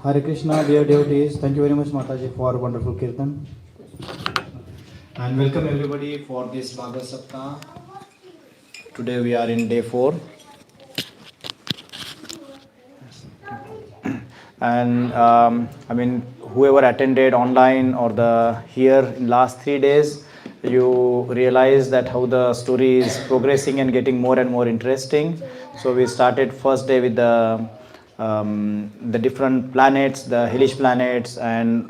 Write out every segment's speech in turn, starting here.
Hare Krishna, dear devotees. Thank you very much, Mataji, for wonderful Kirtan. And welcome everybody for this Bhagavata Saptaha. Today we are in day 4. And whoever attended online or the here in last 3 days, you realize that how the story is progressing and getting more and more interesting. So we started first day with the different planets, the hellish planets, and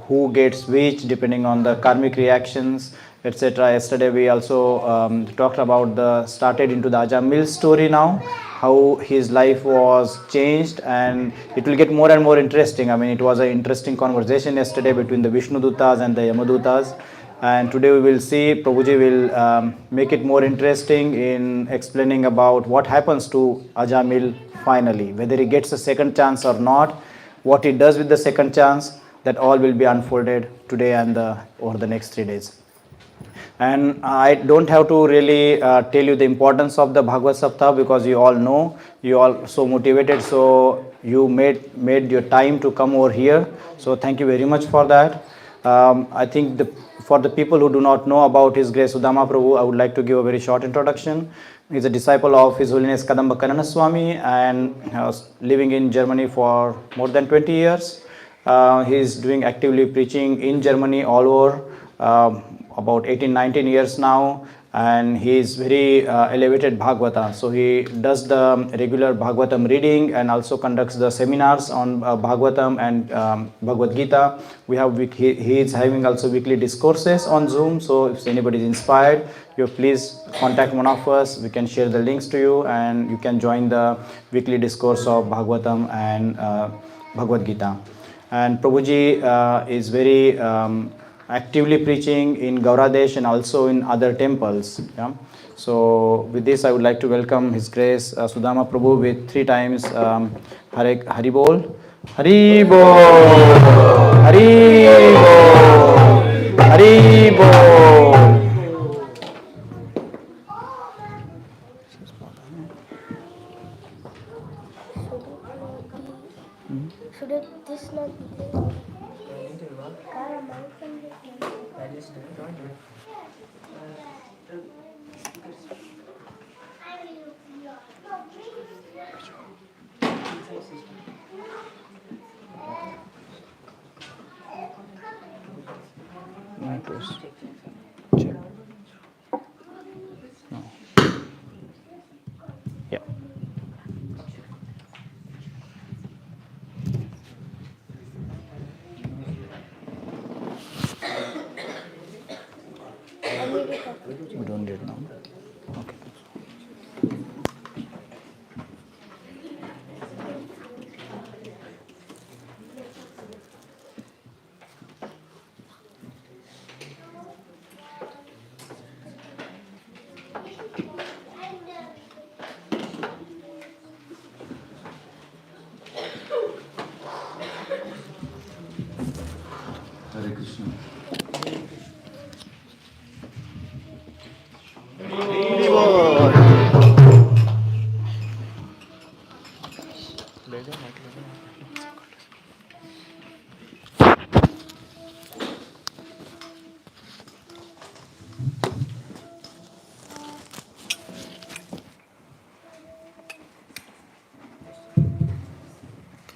who gets which depending on the karmic reactions, etc. Yesterday we also talked about the started into the Ajamil story now, how his life was changed, and it will get more and more interesting. I mean, it was an interesting conversation yesterday between the Vishnu Dutas and the Yamadutas, and today we will see Prabhuji will make it more interesting in explaining about what happens to Ajamil finally, whether he gets a second chance or not, what he does with the second chance, that all will be unfolded today and over the next 3 days. And I don't have to really tell you the importance of the Bhagavata Saptaha, because you all know, you all so motivated, so you made your time to come over here. So thank you very much for that. I think for the people who do not know about His Grace Sudama Prabhu, I would like to give a very short introduction. He is a disciple of His Holiness Kadamba Kanana Swami and living in Germany for more than 20 years. He is doing actively preaching in Germany all over. About 18-19 years now, and he is very elevated Bhagavata. So he does the regular Bhagavatam reading and also conducts the seminars on Bhagavatam and Bhagavad Gita. He is having also weekly discourses on Zoom. So if anybody is inspired, you please contact one of us. We can share the links to you, and you can join the weekly discourse of Bhagavatam and Bhagavad Gita. And Prabhuji is very actively preaching in Gauradesh and also in other temples. Yeah? So with this, I would like to welcome His Grace Sudama Prabhu with 3 times Hari Bol. Hari Bol! Hari Bol! Hari Bol! Should this not be there? Yeah. We don't need it now. Okay. Hare Krishna.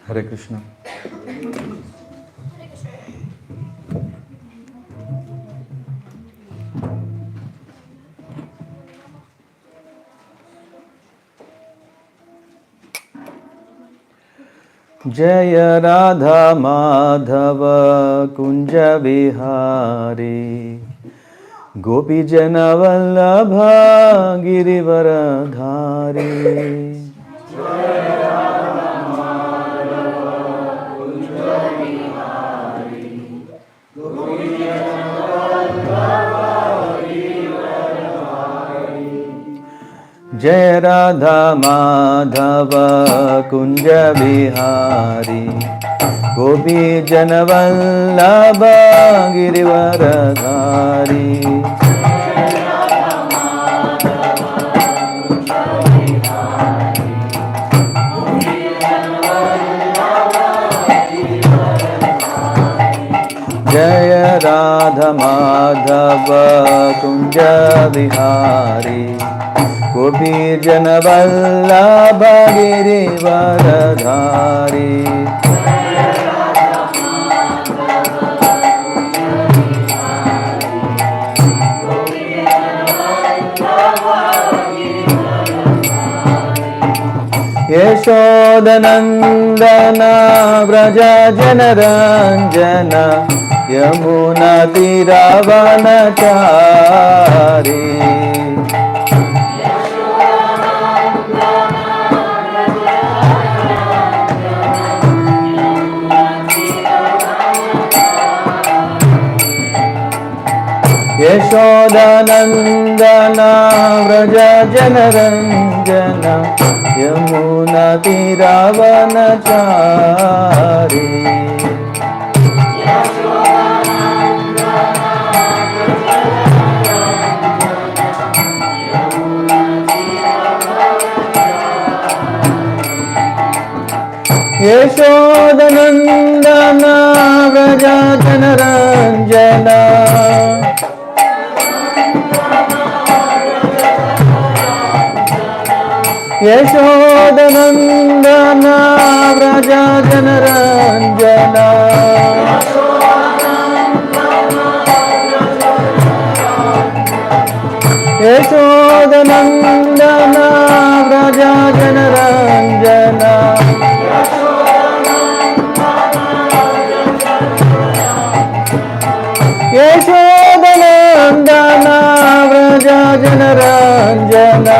Hare Krishna. Jaya Radha Madhava Kunja Vihari Gopi Jana Vallabha Girivaradhari. Jai Radha Madhava Kunja Vihari Gopi Jana Vallabha Girivaradhari. Madhava Kunja Vihari Gopi Jana Vallabha Girivardhari Yashodanandana Vraja Janaranjana Yamuna Tiravanachari Yashodanandana Vraja Janaranjana Yamuna Tiravanachari Yashodanandana Vraja Janaranjana Yashodanandana Vraja Janaranjana Yashodanandana Vraja Janaranjana Yashodanandana Vraja Janaranjana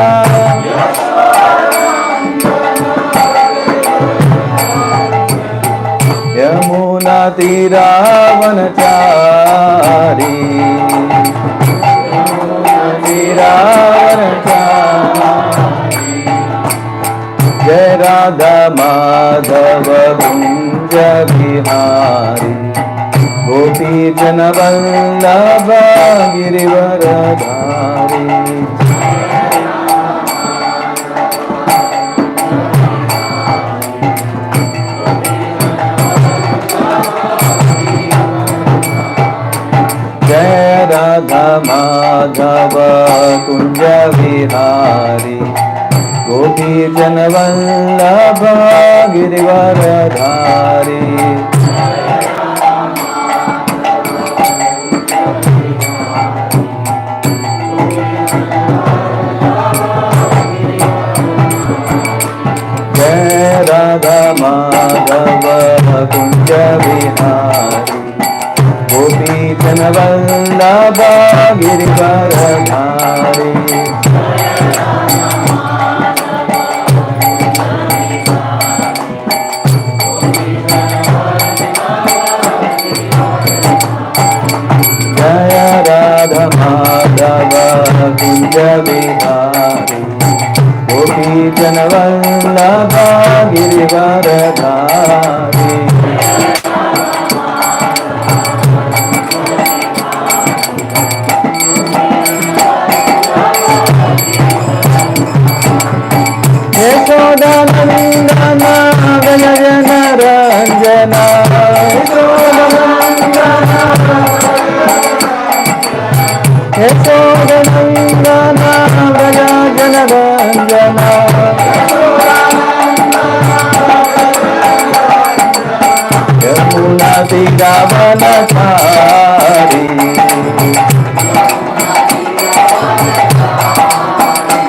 Yamuna Tiravanachari Tiravanachari Jai Radha Madhava Kunja Vihari Gopi Jana Vallabha Girivardhari Jai Radha Madhava Kunja Vihari Gopi Jana Vallabha Girivardhari Jai Radha Madhava Kunja Vihari Gopi Jana Vallabha Girivardhari Jaya Radha Madhava Kunja Vihari Gopi Jana Vallabha Girivardhari Yashodanandana Vraja Janaranjana Yashodanandana Vraja Janaranjana Yamuna Tiravanachari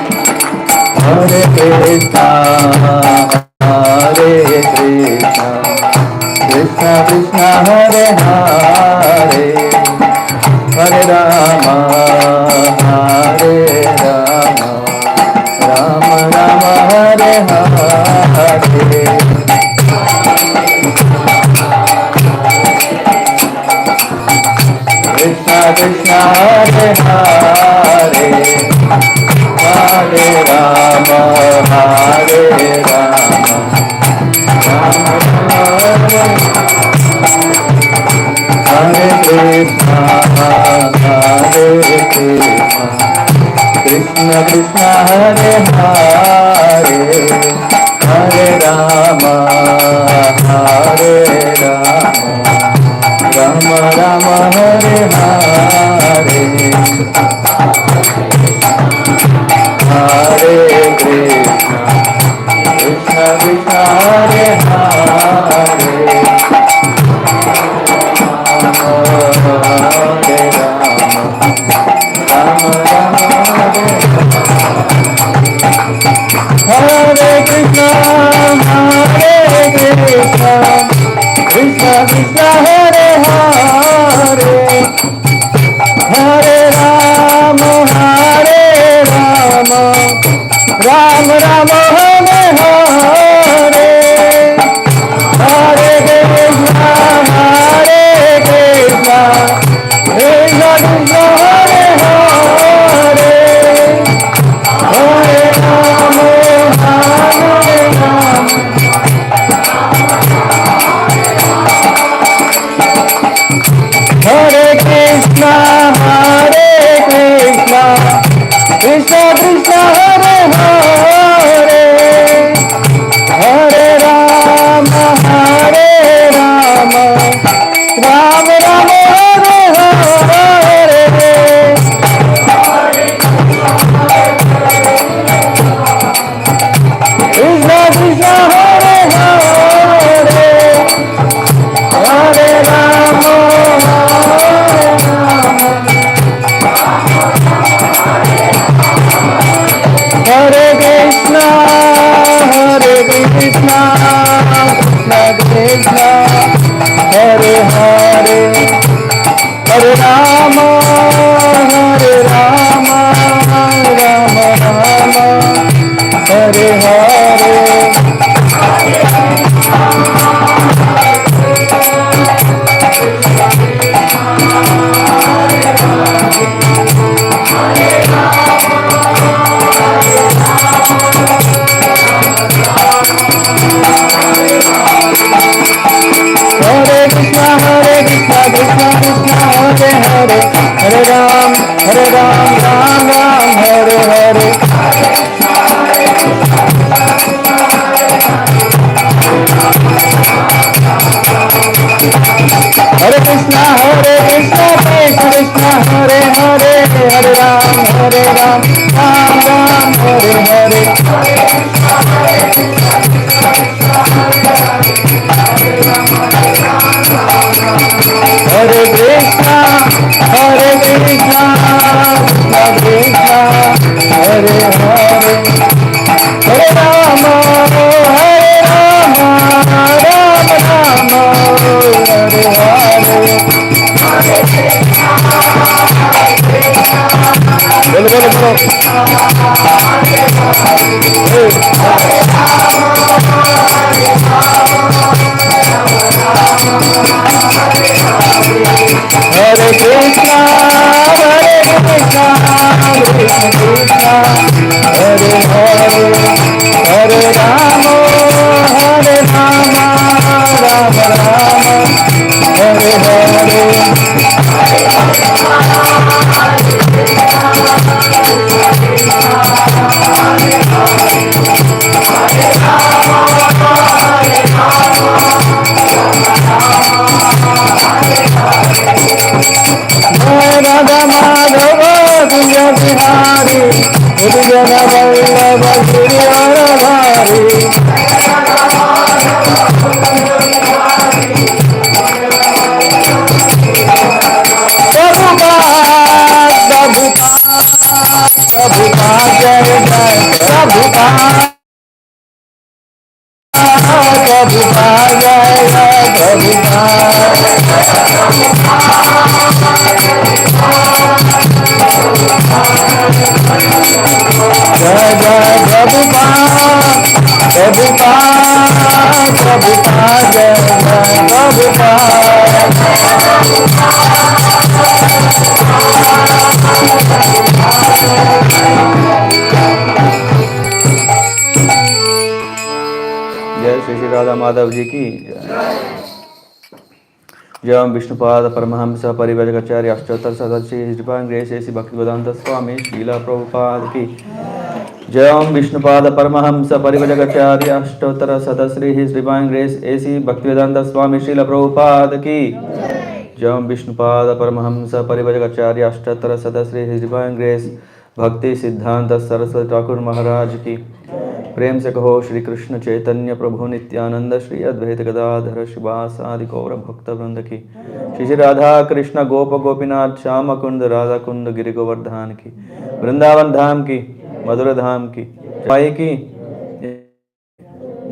Hare Krishna Hare Krishna Krishna Krishna Hare Hare Hare Rama Hare Rama Rama Rama Hare Hare Krishna Krishna Hare Hare Hare Rama Hare Rama Rama Rama Hare Krishna Hare Krishna Krishna Krishna Hare Hare Hare Rama Hare Rama Rama Rama Hare Hare Hare Krishna Krishna Krishna Hare Hare Hare Rama Rama Hare Hare Krishna Krishna Krishna Hare Hare Hare Rama Rama Rama Hare Hare Hare Krishna Krishna Krishna Hare Hare Hare Rama Hare Krishna Krishna Krishna Hare Hare Hare Rama Rama Rama Hare Hare Krishna Krishna Hare Hare Hare Rama Hare Krishna Krishna Krishna Hare Hare Hare Rama Rama Rama Hare Hare Hare Krishna Krishna Krishna Hare Hare Hare Ram Ram Ram Hare Hare Hare Krishna Krishna Krishna Hare Hare Hare Ram Ram Ram Hare Hare Hare Krishna Krishna Krishna Hare Hare Hare Rama Rama Rama Hare Hare Bolo bolo bolo Hare Krishna Krishna Krishna Hare Hare Hare Rama Rama Rama Hare Hare Radha Madhava Kunja Bihari Mudhujana Vallabha Giridhari Prabhupada Jai Jai Prabhupada Prabhupada Jai Jai Jai Jai Prabhupada Prabhupada Jai Jai जय श्री श्री राधा माधव जी की जय विष्णुपाद परमहंस परिव्राजकाचार्य अष्टोत्तर सदस्य His Divine Grace A.C. Bhaktivedanta Swami Srila Prabhupada की जय विष्णुपाद परमहंस परिव्राजकाचार्य अष्टोत्तर सदस्य His Divine Grace A.C. Bhaktivedanta Swami Srila Prabhupada की Jam Vishnupada Paramahamsa Parivajakacarya Ashtatara Sadasri His Divine Grace Bhakti Siddhanta Saraswati Thakur Maharaj ki प्रेम से कहो श्री कृष्ण चैतन्य प्रभु नित्यानंद श्री अद्वैत गदाधर शिवास आदि गौर भक्त वृंद की श्री श्री राधा कृष्ण गोप गोपीनाथ श्याम कुंद राधा कुंद गिरि गोवर्धन की वृंदावन धाम की मधुर धाम की माई की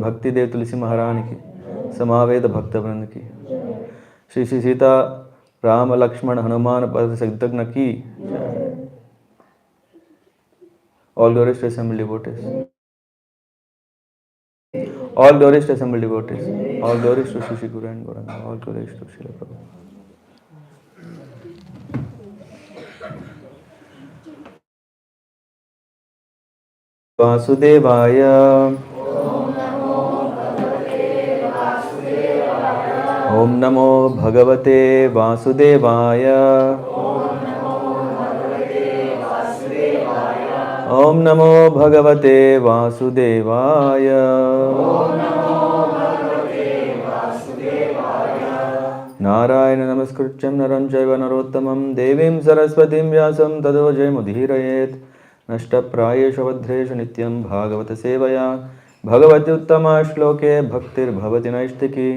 भक्ति देव तुलसी महारानी की समावेद भक्त वृंद की श्री श्री सीता राम लक्ष्मण हनुमान पद संतग्न की all glories to assembled devotees. All glories to assembled devotees. All glories to Shri Guru and Gauranga. All glories to Srila Prabhupada. वासुदेवाय ओम नमो भगवते वासुदेवाय ओम नमो भगवते वासुदेवाय नारायण नमस्कृत्यं नरं चैव नरोत्तमं देवीं सरस्वतीं व्यासं ततो जयमुदीरयेत् नष्टप्रायेषु वध्रेषु नित्यं भागवत सेवया भगवति उत्तमा श्लोके भक्तिर्भवति नैष्टिकी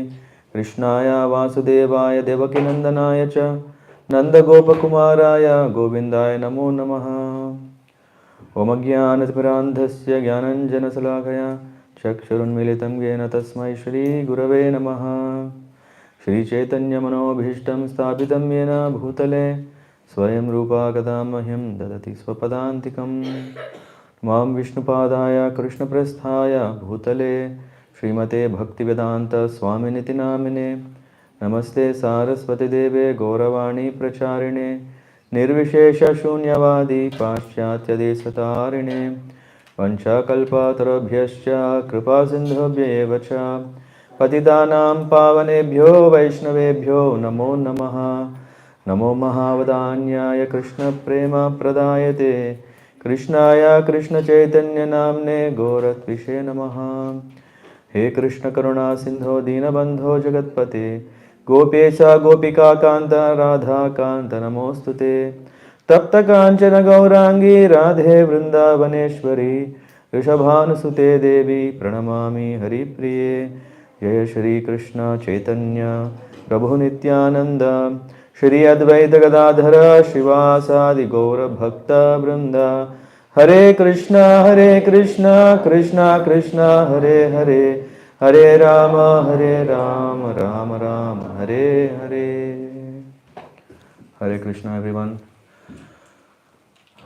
कृष्णाय वासुदेवाय देवकीनन्दनाय च नन्दगोपकुमाराय गोविन्दाय नमो नमः ओम ज्ञानतिमिरान्धस्य ज्ञानञ्जनशलाकया चक्षुरुन्मीलितं येन तस्मै श्रीगुरवे नमः श्रीचैतन्यमनोभीष्टं स्थापितं येन भूतले स्वयं रूपा कदा मह्यं ददति स्वपदान्तिकं मां विष्णुपादाय कृष्णप्रस्थाय भूतले श्रीमते भक्तिवेदान्त स्वामिनिति नामिने नमस्ते सारस्वतीदेवे गौरवाणी प्रचारिणे निर्विशेषशून्यवादी पाश्चात्यदेशतारिणे वंशाकल्पातरभ्यश्च कृपासिन्धुभ्येव च पतितानां पावनेभ्यो वैष्णवेभ्यो नमो नमः नमो महावदान्याय कृष्णप्रेमप्रदायते कृष्णाय कृष्णचैतन्यनाम्ने गौरत्विषे नमः हे कृष्ण करुणा सिंधो दीनबंधो जगत्पते गोपेश गोपिका कांत राधा कांत नमोस्तुते तप्त कांचन गौरांगी राधे वृंदावनेश्वरी ऋषभानुसुते देवी प्रणमामि हरिप्रिये जय श्री कृष्ण चैतन्य प्रभु नित्यानंद श्री अद्वैत गदाधर श्रीवासादि गौर भक्त वृंद हरे Krishna Krishna Krishna Hare Hare Hare Ram Ram Ram Hare Hare Hare Krishna everyone.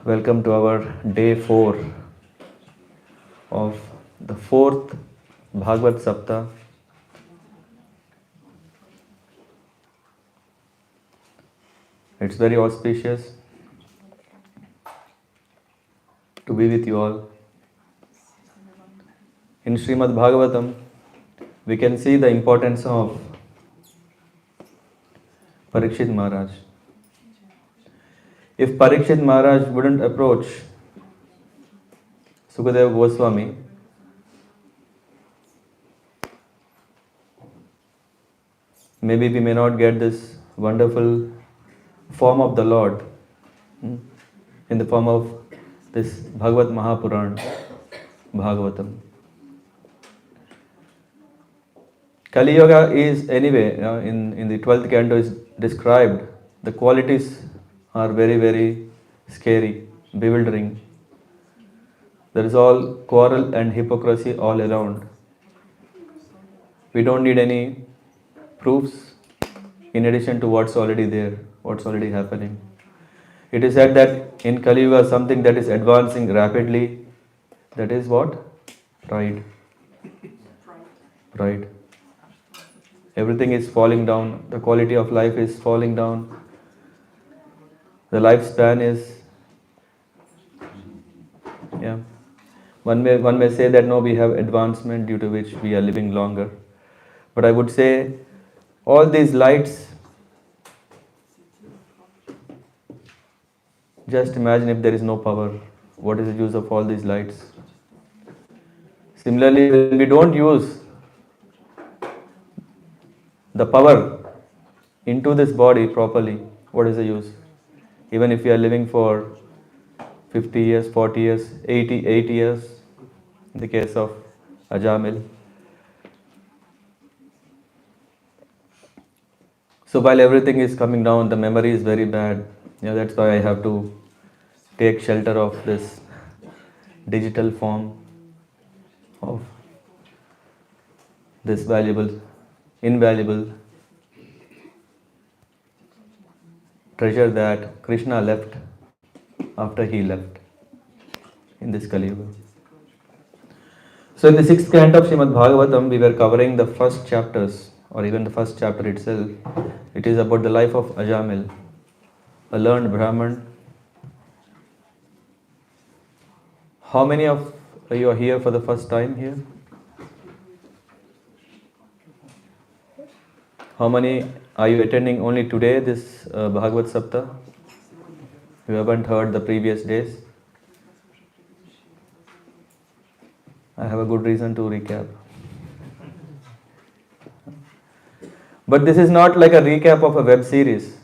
Welcome to our day 4 of the 4th Bhagavata Saptaha. It's very auspicious to be with you all. In Srimad Bhagavatam, we can see the importance of Parikshit Maharaj. If Parikshit Maharaj wouldn't approach Sukadeva Goswami, maybe we may not get this wonderful form of the Lord in the form of this Bhagavat Mahapuran, Bhagavatam. Kali Yuga is anyway, in the 12th canto is described, the qualities are very, very scary, bewildering. There is all quarrel and hypocrisy all around. We don't need any proofs in addition to what's already there, what's already happening. It is said that in Kali Yuga something that is advancing rapidly, that is what? Pride. Pride. Everything is falling down, the quality of life is falling down, the lifespan is, yeah. One may say that no, we have advancement due to which we are living longer. But I would say all these lights, just imagine if there is no power, what is the use of all these lights? Similarly, when we don't use the power into this body properly, what is the use? Even if we are living for 50 years, 40 years, 88 years, in the case of Ajamil. So while everything is coming down, the memory is very bad. That's why I have to take shelter of this digital form of this invaluable treasure that Krishna left after he left in this Kali Yuga. So in the sixth canto of Srimad Bhagavatam, we were covering the first chapters, or even the first chapter itself. It is about the life of Ajamil, a learned Brahman. How many of you are here for the first time here? How many are you attending only today, this Bhagavata Saptaha? You haven't heard the previous days? I have a good reason to recap. But this is not like a recap of a web series.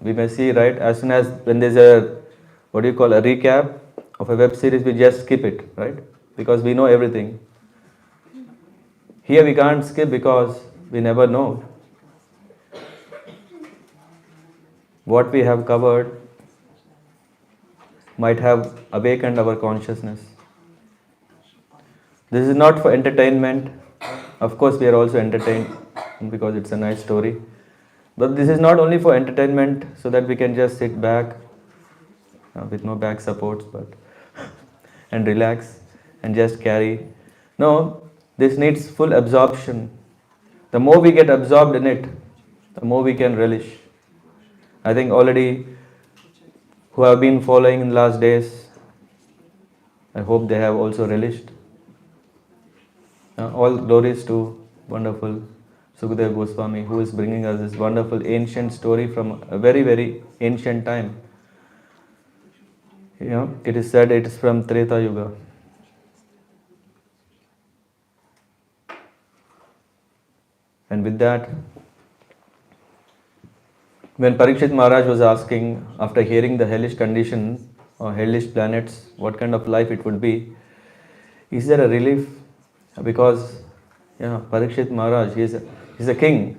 We may see, right, as soon as when there's a, what do you call, a recap of a web series, we just skip it, right? Because we know everything. Here we can't skip because we never know. What we have covered might have awakened our consciousness. This is not for entertainment. Of course, we are also entertained because it's a nice story. But this is not only for entertainment so that we can just sit back with no back supports, but and relax and just carry. No, this needs full absorption. The more we get absorbed in it, the more we can relish. I think already who have been following in the last days, I hope they have also relished. All glories to wonderful Sukadeva Goswami, who is bringing us this wonderful ancient story from a very, very ancient time. It is said it is from Treta Yuga. And with that, when Parikshit Maharaj was asking, after hearing the hellish condition or hellish planets, what kind of life it would be, is there a relief? Because Parikshit Maharaj, he is a king,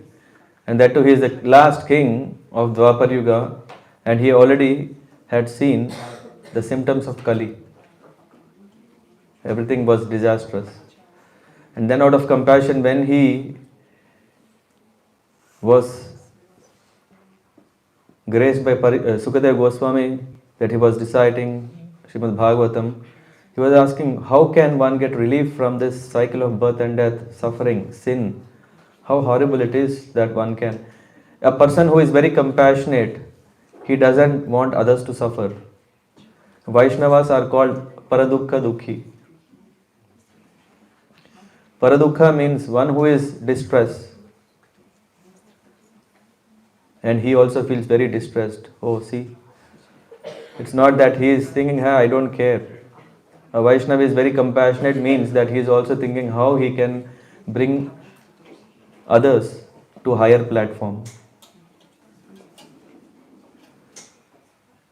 and that too he is the last king of Dwapar Yuga, and he already had seen the symptoms of Kali. Everything was disastrous. And then out of compassion, when he was graced by Sukadeva Goswami, that he was reciting Srimad Bhagavatam, he was asking, how can one get relief from this cycle of birth and death, suffering, sin? How horrible it is that one can. A person who is very compassionate, he doesn't want others to suffer. Vaishnavas are called Paradukha Dukhi. Paradukha means one who is distressed. And he also feels very distressed. Oh, see, it's not that he is thinking, hey, I don't care. A Vaishnava is very compassionate means that he is also thinking how he can bring others to a higher platform.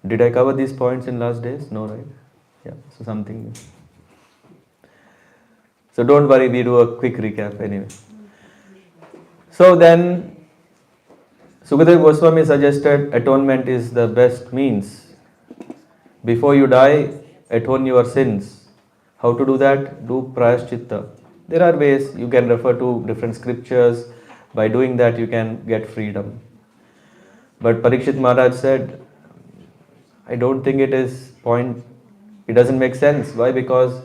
Did I cover these points in last days? No, right? Yeah, so something. So don't worry, we do a quick recap anyway. So then, Sukadeva Goswami suggested atonement is the best means. Before you die, atone your sins. How to do that? Do prayaschitta. There are ways, you can refer to different scriptures. By doing that, you can get freedom. But Parikshit Maharaj said, I don't think it doesn't make sense. Why? Because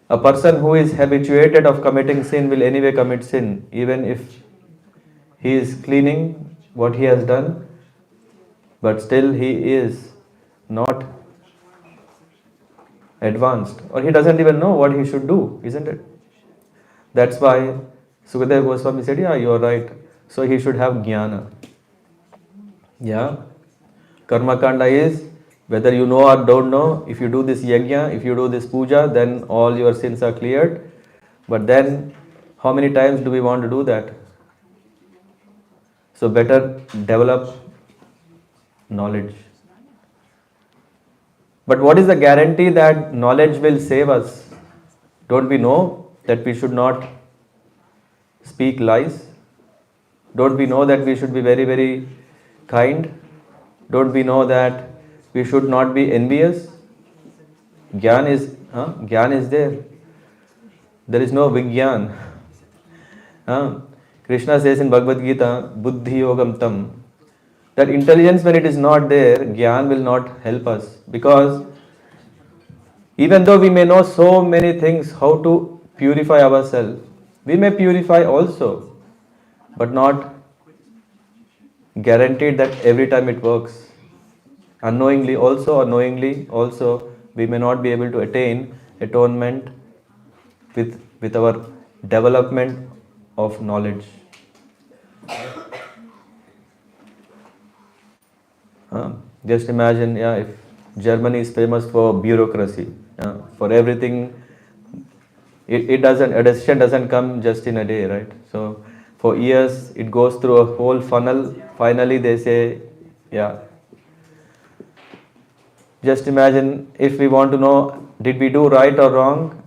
a person who is habituated of committing sin will anyway commit sin, even if he is cleaning what he has done, but still he is not advanced, or he doesn't even know what he should do, isn't it? That's why Sukadeva Goswami said, yeah, you are right. So he should have jnana. Yeah. Karma kanda is whether you know or don't know, if you do this yajna, if you do this puja, then all your sins are cleared. But then, how many times do we want to do that? So better develop knowledge. But what is the guarantee that knowledge will save us? Don't we know that we should not speak lies? Don't we know that we should be very, very kind? Don't we know that we should not be envious? Gyan is there. There is no Vigyan. Huh? Krishna says in Bhagavad Gita, Buddhi Yogam Tam, that intelligence, when it is not there, Gyan will not help us. Because even though we may know so many things how to purify ourselves, we may purify also, but not guaranteed that every time it works. Unknowingly also, or knowingly also, we may not be able to attain atonement with our development of knowledge. Just imagine, if Germany is famous for bureaucracy, for everything, a decision doesn't come just in a day, right? So for years it goes through a whole funnel. Finally they say, yeah. Just imagine if we want to know, did we do right or wrong?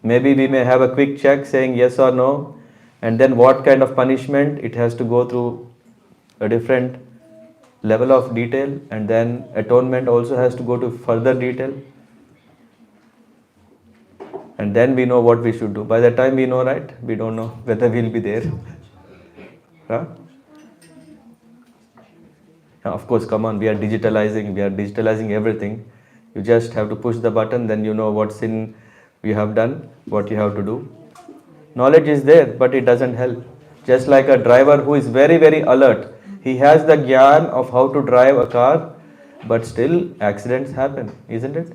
Maybe we may have a quick check saying yes or no, and then what kind of punishment, it has to go through a different level of detail, and then atonement also has to go to further detail, and then we know what we should do. By the time we know, right, we don't know whether we'll be there. Huh? Of course, come on, we are digitalizing everything. You just have to push the button, then you know what sin you have done, what you have to do. Knowledge is there, but it doesn't help. Just like a driver who is very, very alert, he has the gyan of how to drive a car, but still accidents happen, isn't it?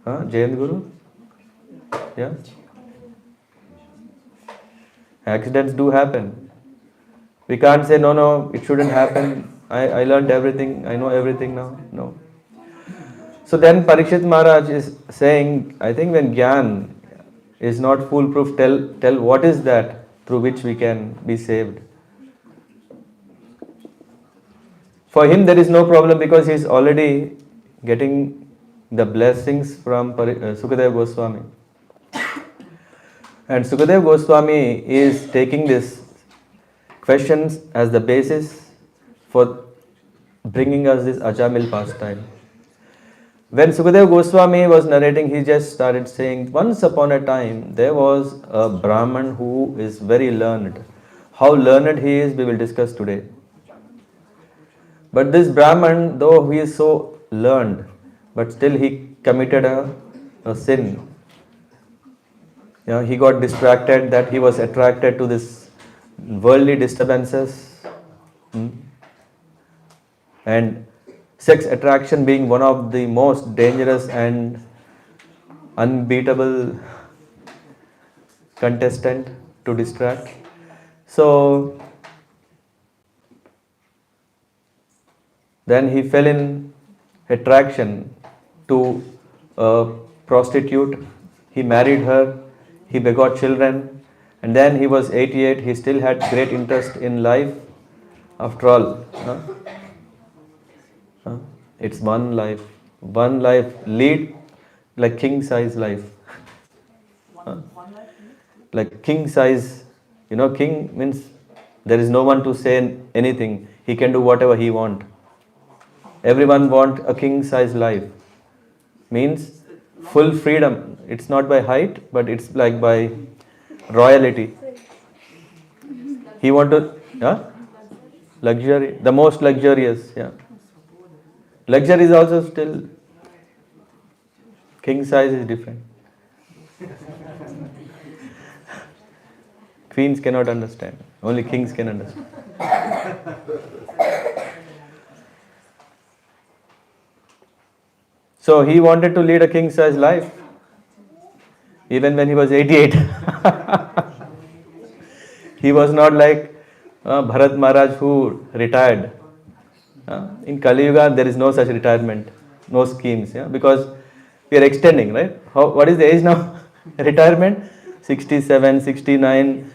Jayant Guru? Yeah? Accidents do happen. We can't say, no, it shouldn't happen. I learned everything, I know everything now. No. So then Parikshit Maharaj is saying, I think when Gyan is not foolproof, tell what is that through which we can be saved. For him there is no problem because he is already getting the blessings from Sukadeva Goswami. And Sukadeva Goswami is taking these questions as the basis for bringing us this Ajamil pastime. When Sukadeva Goswami was narrating, he just started saying, once upon a time there was a Brahman who is very learned. How learned he is, we will discuss today. But this Brahman, though he is so learned, but still he committed a sin. He got distracted, that he was attracted to this worldly disturbances. And sex attraction being one of the most dangerous and unbeatable contestant to distract. So then he fell in attraction to a prostitute. He married her, he begot children, and then he was 88, he still had great interest in life. After all, it's one life, lead like king size life. Like king size, king means there is no one to say anything, he can do whatever he wants. Everyone want a king size life, means full freedom. It's not by height, but it's like by royalty. He want to luxury, the most luxurious. Luxury is also still, king size is different. Queens cannot understand, only kings can understand. So he wanted to lead a king size life, even when he was 88. He was not like Bharat Maharaj who retired. In Kali Yuga, there is no such retirement, no schemes, because we are extending, right? What is the age now? Retirement? 67, 69.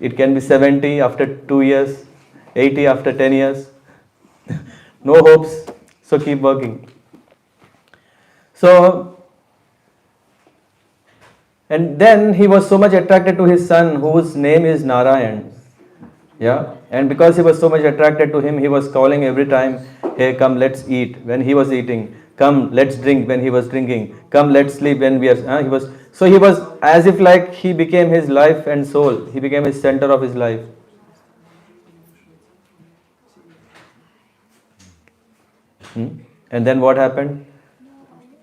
It can be 70 after 2 years, 80 after 10 years. No hopes, so keep working. So, and then he was so much attracted to his son, whose name is Narayan. Yeah, and because he was so much attracted to him, he was calling every time, "Hey, come, let's eat." When he was eating, "Come, let's drink." When he was drinking, "Come, let's sleep." When we are, he was as if like he became his life and soul. He became his center of his life. And then what happened?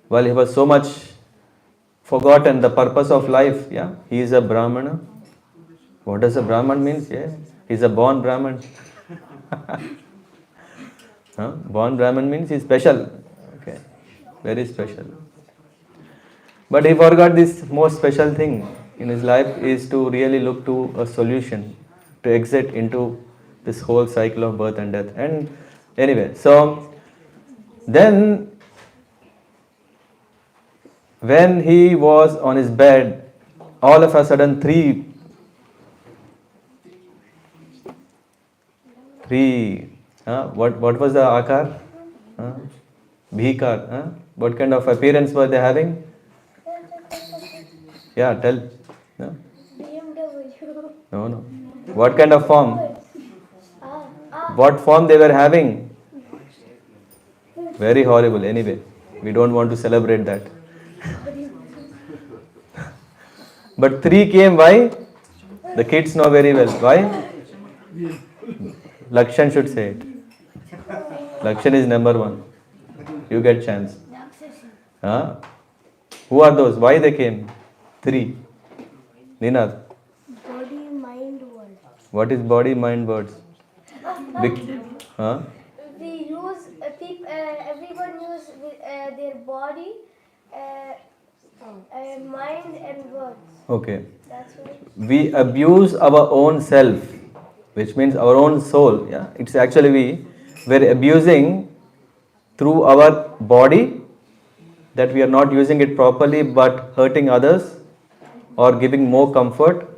Well, he was so much forgotten the purpose of life. Yeah, he is a Brahmana. What does a Brahman means? Yeah, he's a born Brahman. Born Brahman means he's special. Okay, very special. But he forgot this most special thing in his life is to really look to a solution, to exit into this whole cycle of birth and death. And anyway, so then when he was on his bed, all of a sudden what was the akar? Bhikar. What kind of appearance were they having? Yeah, tell. No? BMW. No, no. What kind of form? Ah, What form they were having? Very horrible. Anyway, we don't want to celebrate that. But three came. Why? The kids know very well. Why? Lakshan should say it. Lakshan is number one. You get chance. Huh? Who are those? Why they came? Three. Ninad. body, mind, world. What is body, mind, words? Huh? We use everyone use their body, mind and words. Okay. That's why. We abuse our own self, which means our own soul. Yeah, it's actually we're abusing through our body, that we are not using it properly but hurting others or giving more comfort.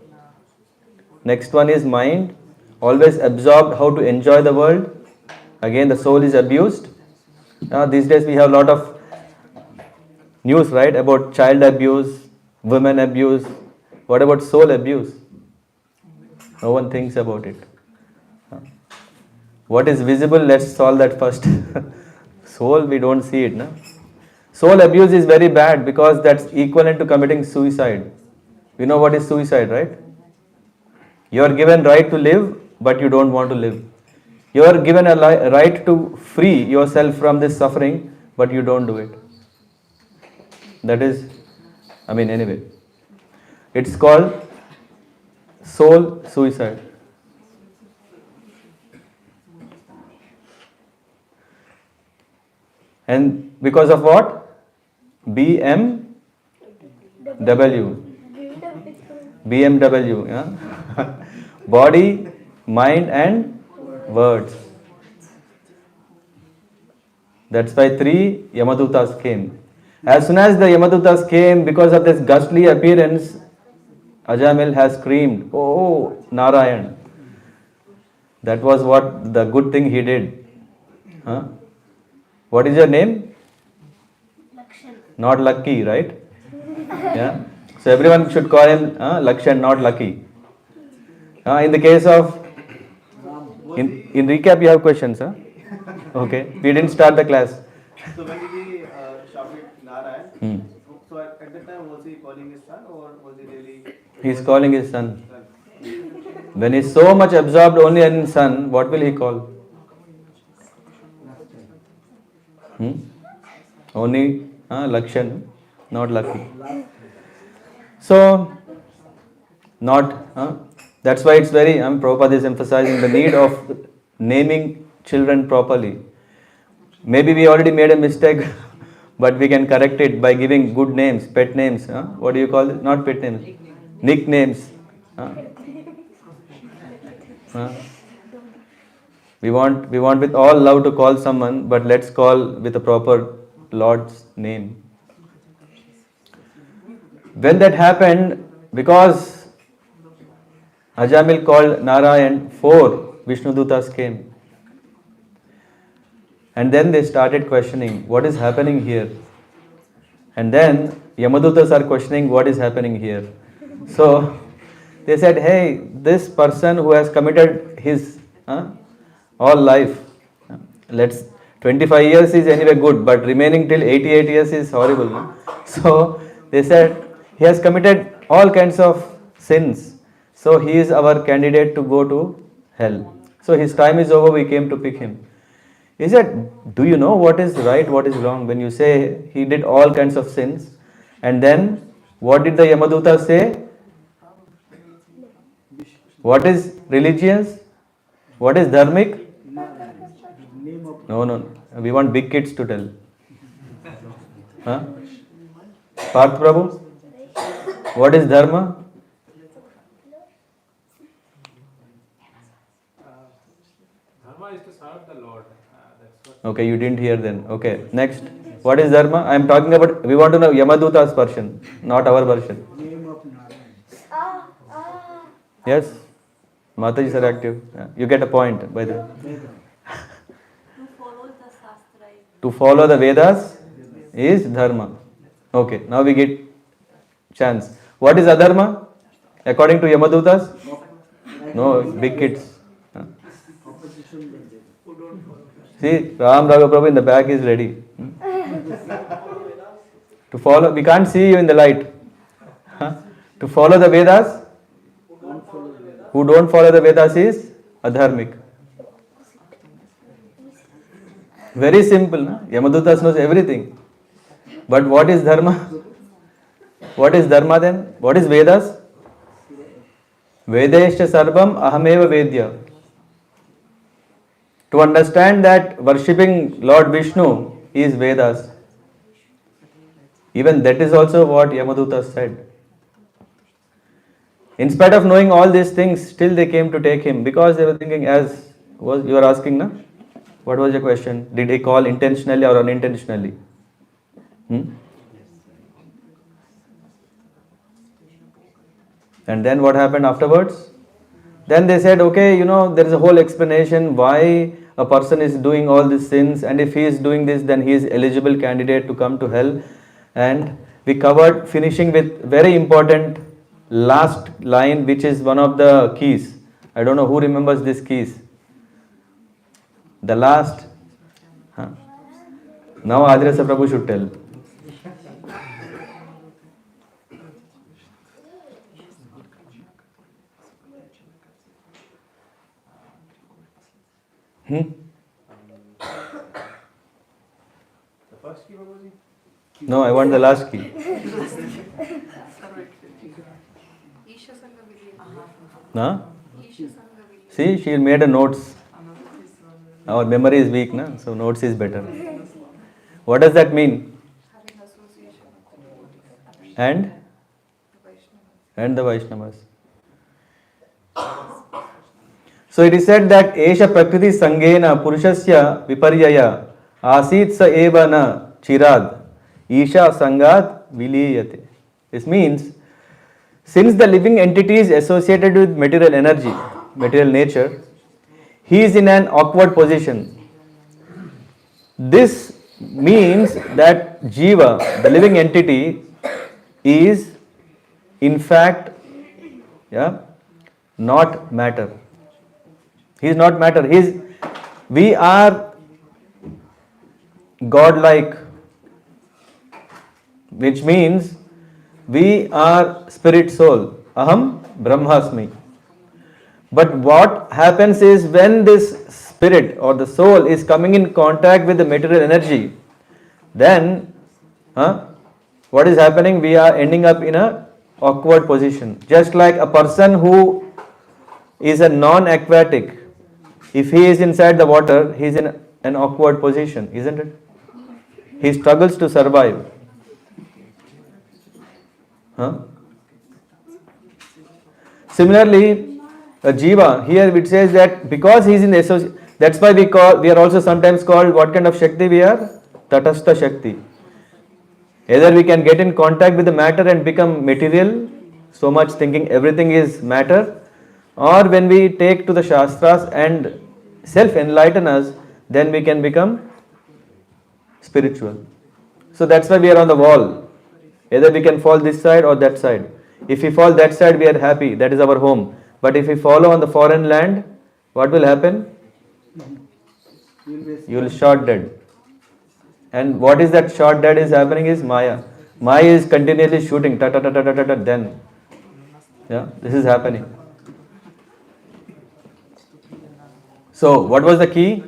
Next one is mind, always absorbed how to enjoy the world. Again, the soul is abused. These days we have a lot of news, right, about child abuse, women abuse. What about soul abuse? No one thinks about it. What is visible? Let's solve that first. Soul, we don't see it. No? Soul abuse is very bad because that's equivalent to committing suicide. You know what is suicide, right? You are given right to live, but you don't want to live. You are given a right to free yourself from this suffering, but you don't do it. That is, anyway. It's called soul suicide. And because of what? BMW. BMW, yeah? Body, mind and words. That's why three Yamadutas came. As soon as the Yamadutas came, because of this ghastly appearance, Ajamil has screamed, "Oh, Narayan." That was what the good thing he did. Huh? What is your name? Lakshan. Not Lucky, right? Yeah. So everyone should call him Lakshan, not Lucky. In the case of, in recap, you have questions, huh? Okay. We didn't start the class. So when did he shouted Narayan? So at that time was he calling his son or was he really? He's calling his son. When he's so much absorbed only in son, what will he call? Only Lakshan, not Lucky. So, that's why it's very, Prabhupada is emphasizing the need of naming children properly. Maybe we already made a mistake, but we can correct it by giving good names, pet names. What do you call it? Not pet names, nicknames. We want with all love to call someone, but let's call with a proper Lord's name. When that happened, because Ajamil called Narayan, 4 Vishnu Dutas came. And then they started questioning, what is happening here? And then Yamadutas are questioning what is happening here. So they said, hey, this person who has committed his all life, let's 25 years is anyway good, but remaining till 88 years is horrible. No? So they said, he has committed all kinds of sins. So he is our candidate to go to hell. So his time is over, we came to pick him. He said, do you know what is right, what is wrong? When you say he did all kinds of sins, and then what did the Yamaduta say? What is religious? What is dharmic? No, no. We want big kids to tell. Huh? Parth Prabhu? What is dharma? Dharma is to serve the Lord. That's what. Okay, you didn't hear then. Okay, next. What is dharma? I am talking about, we want to know Yamaduta's version, not our version. Ah, ah. Yes? Mataji are active. Yeah. You get a point by the way. To follow the Vedas is dharma. Okay, now we get chance. What is adharma? According to Yamadutas? No, big kids. Huh? See, Ram Raghav Prabhu in the back is ready. To follow, we can't see you in the light. Huh? To follow the Vedas? Who don't follow the Vedas is adharmic. Very simple, na? Yamadutas knows everything. But what is dharma? What is dharma then? What is Vedas? Vedeshya sarvam ahameva vedya. To understand that worshipping Lord Vishnu is Vedas. Even that is also what Yamadutas said. In spite of knowing all these things, still they came to take him because they were thinking, as was you were asking, na? What was your question? Did he call intentionally or unintentionally? And then what happened afterwards? Then they said, okay, there is a whole explanation why a person is doing all these sins, and if he is doing this, then he is eligible candidate to come to hell. And we covered, finishing with very important last line, which is one of the keys. I don't know who remembers these keys. The last. Now Adirasa Prabhu should tell. The first key, Babaji? No, I want the last key. Huh? See, she made a notes. Our memory is weak, na? So notes is better. What does that mean? And the Vaishnavas. So it is said that Esha Prakriti Sangena Purushasya Viparyaya Asit Sa Eva Na Chirad Isha Sangat Viliyate. This means, since the living entity is associated with material energy, material nature, he is in an awkward position. This means that Jiva, the living entity, is in fact not matter. He is not matter. We are God-like, which means we are spirit soul. Aham Brahmasmi. But what happens is, when this spirit or the soul is coming in contact with the material energy, then what is happening? We are ending up in a awkward position. Just like a person who is a non-aquatic, if he is inside the water, he is in an awkward position, isn't it? He struggles to survive. Similarly, a jiva, here it says that because he is in the association, that's why we are also sometimes called, what kind of Shakti we are? Tatastha Shakti. Either we can get in contact with the matter and become material, so much thinking everything is matter, or when we take to the Shastras and self-enlighten us, then we can become spiritual. So that's why we are on the wall. Either we can fall this side or that side. If we fall that side, we are happy, that is our home. But if we follow on the foreign land, what will happen? You will shot dead. And what is that shot dead is happening is Maya. Maya is continuously shooting, ta ta ta ta ta ta ta, then. Yeah, this is happening. So, what was the key?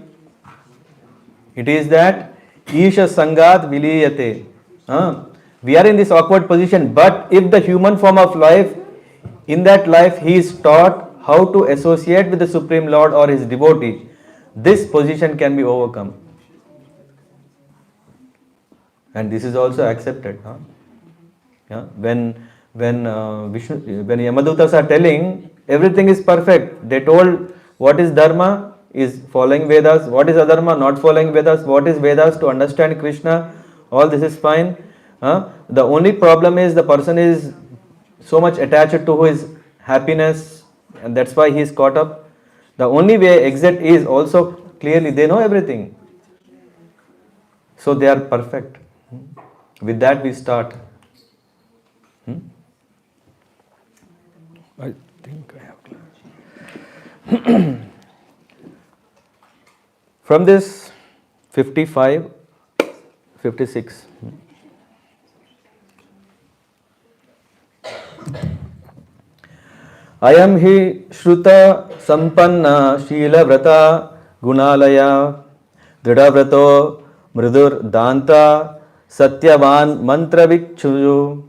It is that Isha Sangat Viliyate. We are in this awkward position, but if the human form of life, in that life he is taught how to associate with the Supreme Lord or his devotee, this position can be overcome. And this is also accepted. Yeah? When Yamadutas are telling everything is perfect, they told what is dharma is following Vedas, what is adharma not following Vedas, what is Vedas to understand Krishna, all this is fine. The only problem is the person is so much attached to his happiness, and that's why he is caught up. The only way exit is also clearly they know everything, so they are perfect. With that we start. I think I have from this 55, 56. Ayam hi shruta sampanna shila vrata gunalaya dridavrato mridur danta satyavan mantra vichuju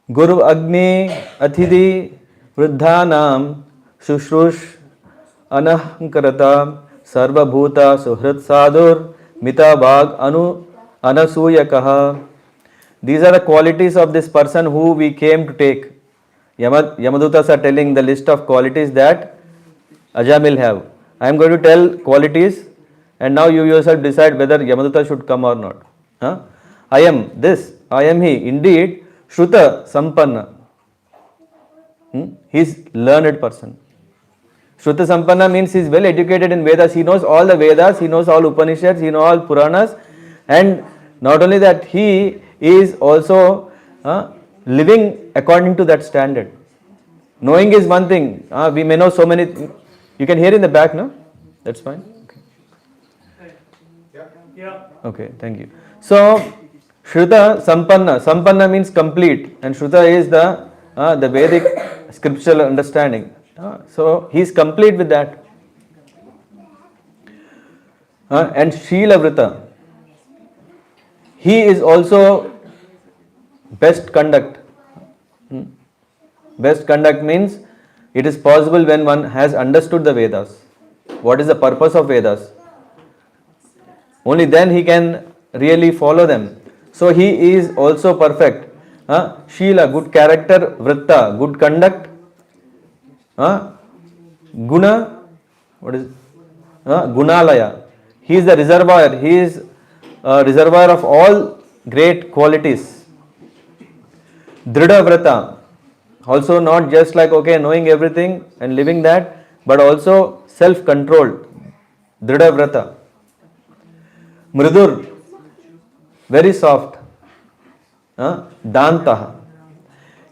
Guru Agni Athidi Vruddhanam Shushrush Anahkarata Sarva Bhuta Suhrit Sadur Mita Bhag Anasuyakaha. These are the qualities of this person who we came to take. Yamadutas are telling the list of qualities that Ajam will have. I am going to tell qualities, and now you yourself decide whether Yamaduta should come or not. I am this, I am he. Indeed, Shruta Sampanna. He is learned person. Shruta Sampanna means he is well educated in Vedas. He knows all the Vedas, he knows all Upanishads, he knows all Puranas, and not only that, he is also living according to that standard. Knowing is one thing. We may know so many. You can hear in the back, no? That's fine. Yeah. Okay, thank you. So, Shruta Sampanna. Sampanna means complete, and Shruta is the Vedic scriptural understanding. So, he is complete with that. And Shila Vrita. He is also best conduct. Best conduct means it is possible when one has understood the Vedas. What is the purpose of Vedas? Only then he can really follow them. So he is also perfect. Sheela, good character. Vritta, good conduct. Guna, what is Gunalaya. He is the reservoir. He is a reservoir of all great qualities. Drida Vrata, also not just like knowing everything and living that, but also self-controlled. Drida Vrata. Mridur, very soft. Dantaha.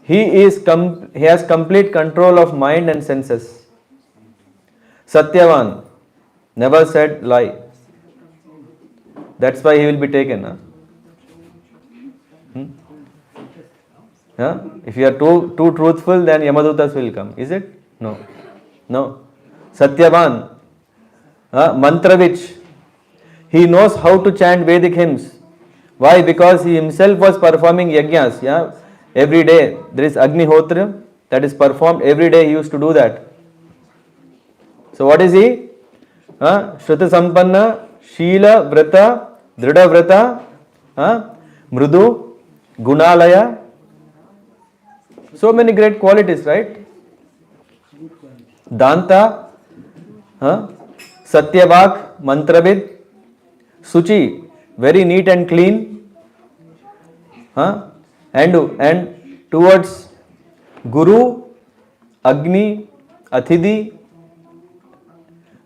He has complete control of mind and senses. Satyavan, never said lie. That's why he will be taken. If you are too truthful, then Yamadutas will come. Is it? No. No. Satyavan, Mantravich. He knows how to chant Vedic hymns. Why? Because he himself was performing yajnas. Every day there is Agnihotra that is performed. Every day he used to do that. So what is he? Shruta Sampanna, Sheela Vrata, Drida Vrata, Mrudu, Gunalaya. So many great qualities, right? Danta, Satyavak, Mantravid, Suchi, very neat and clean, and towards Guru, Agni, Athidi,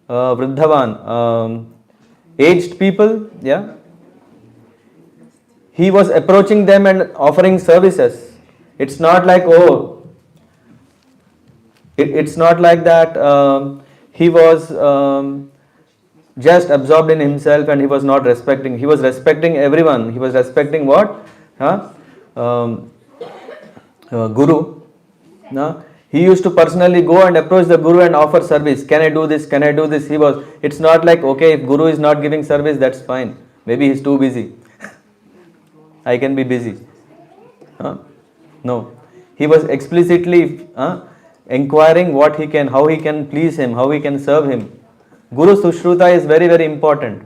Vruddhavan, aged people, yeah. He was approaching them and offering services. It's not like, oh, it's not like that. He was just absorbed in himself and he was not respecting. He was respecting everyone. He was respecting what? Huh? Um, Guru. No? He used to personally go and approach the Guru and offer service. Can I do this? Can I do this? He was. It's not like, okay, if Guru is not giving service, that's fine. Maybe he's too busy. I can be busy. Huh? No. He was explicitly inquiring what he can, how he can please him, how he can serve him. Guru Sushruta is very, very important.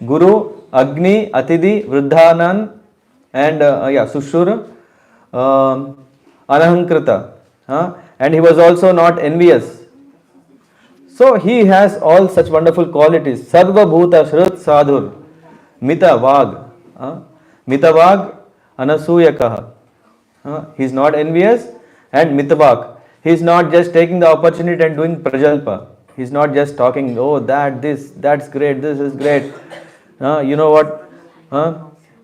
Guru, Agni, Atidi, Vruddhanan, and Sushura, Anahankrita. And he was also not envious. So he has all such wonderful qualities. Sarva Bhuta Shrut Sadhur, Mita Vag. Mita Vag, Anasuyakaha. He is not envious and Mitavak. He is not just taking the opportunity and doing prajalpa. He is not just talking, oh, that's great, this is great. You know what?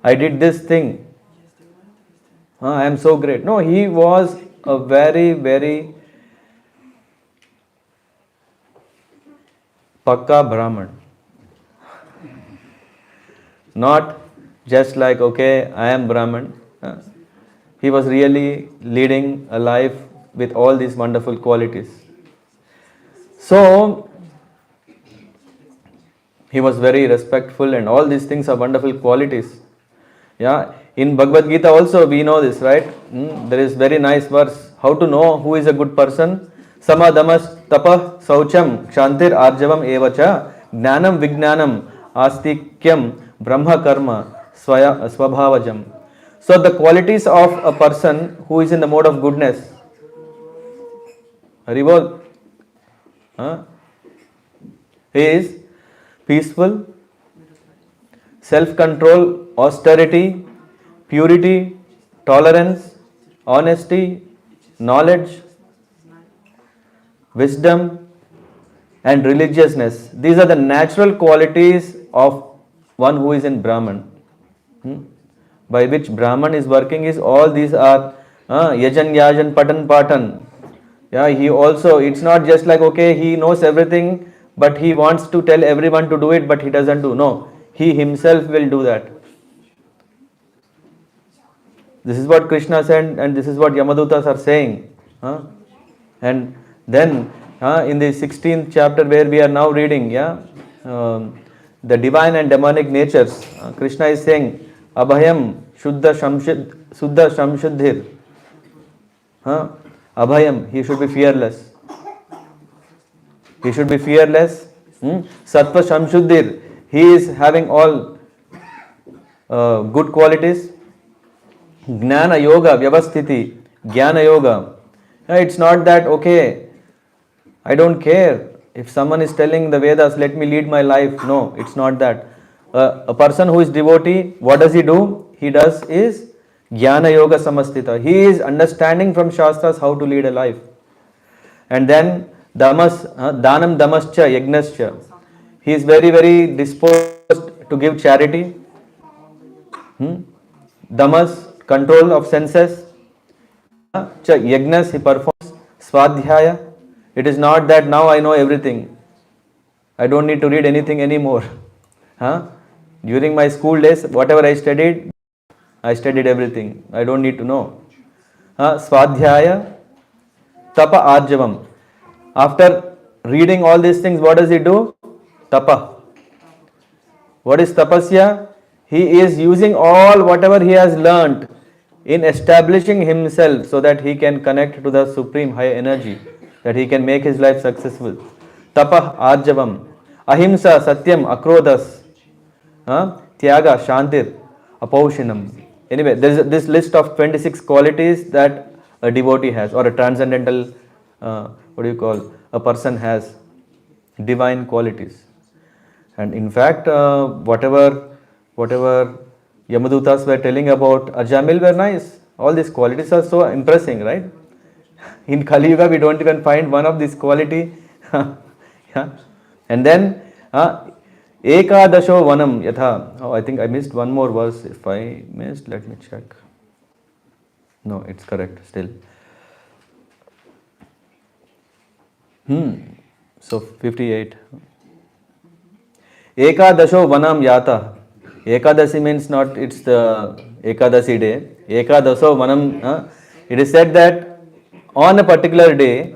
I did this thing. I am so great. No, he was a very, very Pakka Brahman. Not just like, okay, I am Brahman. He was really leading a life with all these wonderful qualities. So, he was very respectful and all these things are wonderful qualities. Yeah, in Bhagavad Gita also we know this, right? There is very nice verse. How to know who is a good person? Samadamas tapah saucham kshantir arjavam evacha gnanam vignanam astikyam brahma karma swabhavajam. So the qualities of a person who is in the mode of goodness. Haribol. He is peaceful, self-control, austerity, purity, tolerance, honesty, knowledge, wisdom, and religiousness. These are the natural qualities of one who is in Brahman. By which Brahman is working is all these are yajan, yajan, patan, patan. Yeah, he also, it's not just like, okay, he knows everything, but he wants to tell everyone to do it, but he doesn't do. No, he himself will do that. This is what Krishna said, and this is what Yamadutas are saying. And then in the 16th chapter where we are now reading, the divine and demonic natures, Krishna is saying, Abhayam Shuddha Shamshuddhir. Abhayam, he should be fearless. He should be fearless. Sattva Shamshuddhir, he is having all good qualities. Gnana Yoga, Vyavasthiti, Jnana Yoga. It's not that, okay, I don't care. If someone is telling the Vedas, let me lead my life. No, it's not that. A person who is devotee, what does he do? He does is Jnana Yoga Samastita. He is understanding from Shastras how to lead a life. And then Danam Damascha Yagnascha. He is very, very disposed to give charity. Damas, control of senses. Yagnas, he performs. Swadhyaya. It is not that now I know everything. I don't need to read anything anymore. During my school days, whatever I studied everything. I don't need to know. Swadhyaya, Tapa Arjavam. After reading all these things, what does he do? Tapa. What is tapasya? He is using all whatever he has learnt in establishing himself so that he can connect to the supreme high energy, that he can make his life successful. Tapa Arjavam. Ahimsa Satyam Akrodas. Tyaga Shantir Apaushinam. Anyway, there is this list of 26 qualities that a devotee has, or a transcendental, a person has, divine qualities. And in fact, whatever Yamadutas were telling about Ajamil were nice. All these qualities are so impressing, right? In Kali Yuga, we don't even find one of this quality. Yeah. And then, Ekadasho Vanam Yatha. Oh, I think I missed one more verse. If I missed, let me check. No, it's correct still. So 58. Ekadasho Vanam Yata. Ekadasi means not it's the Ekadasi day. Ekadaso Vanam. It is said that on a particular day,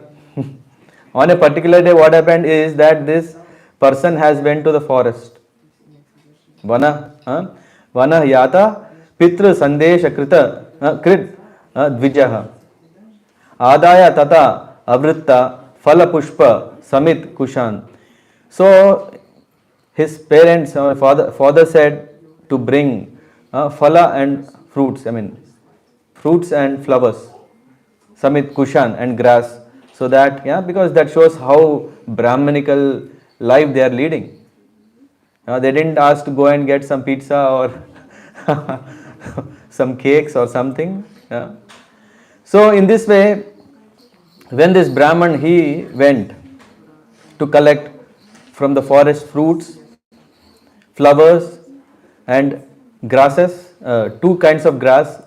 what happened is that this person has went to the forest. Vana, Vana Yata Pitra Sandesha Krit Dvijaha. Adaya Tata Avritta Phala Pushpa Samit Kushan. So his parents, father said to bring phala and fruits, fruits and flowers, Samit Kushan and grass, so that, because that shows how Brahmanical life they are leading. They didn't ask to go and get some pizza or some cakes or something. Yeah. So in this way, when this Brahman he went to collect from the forest fruits, flowers, and grasses, two kinds of grass,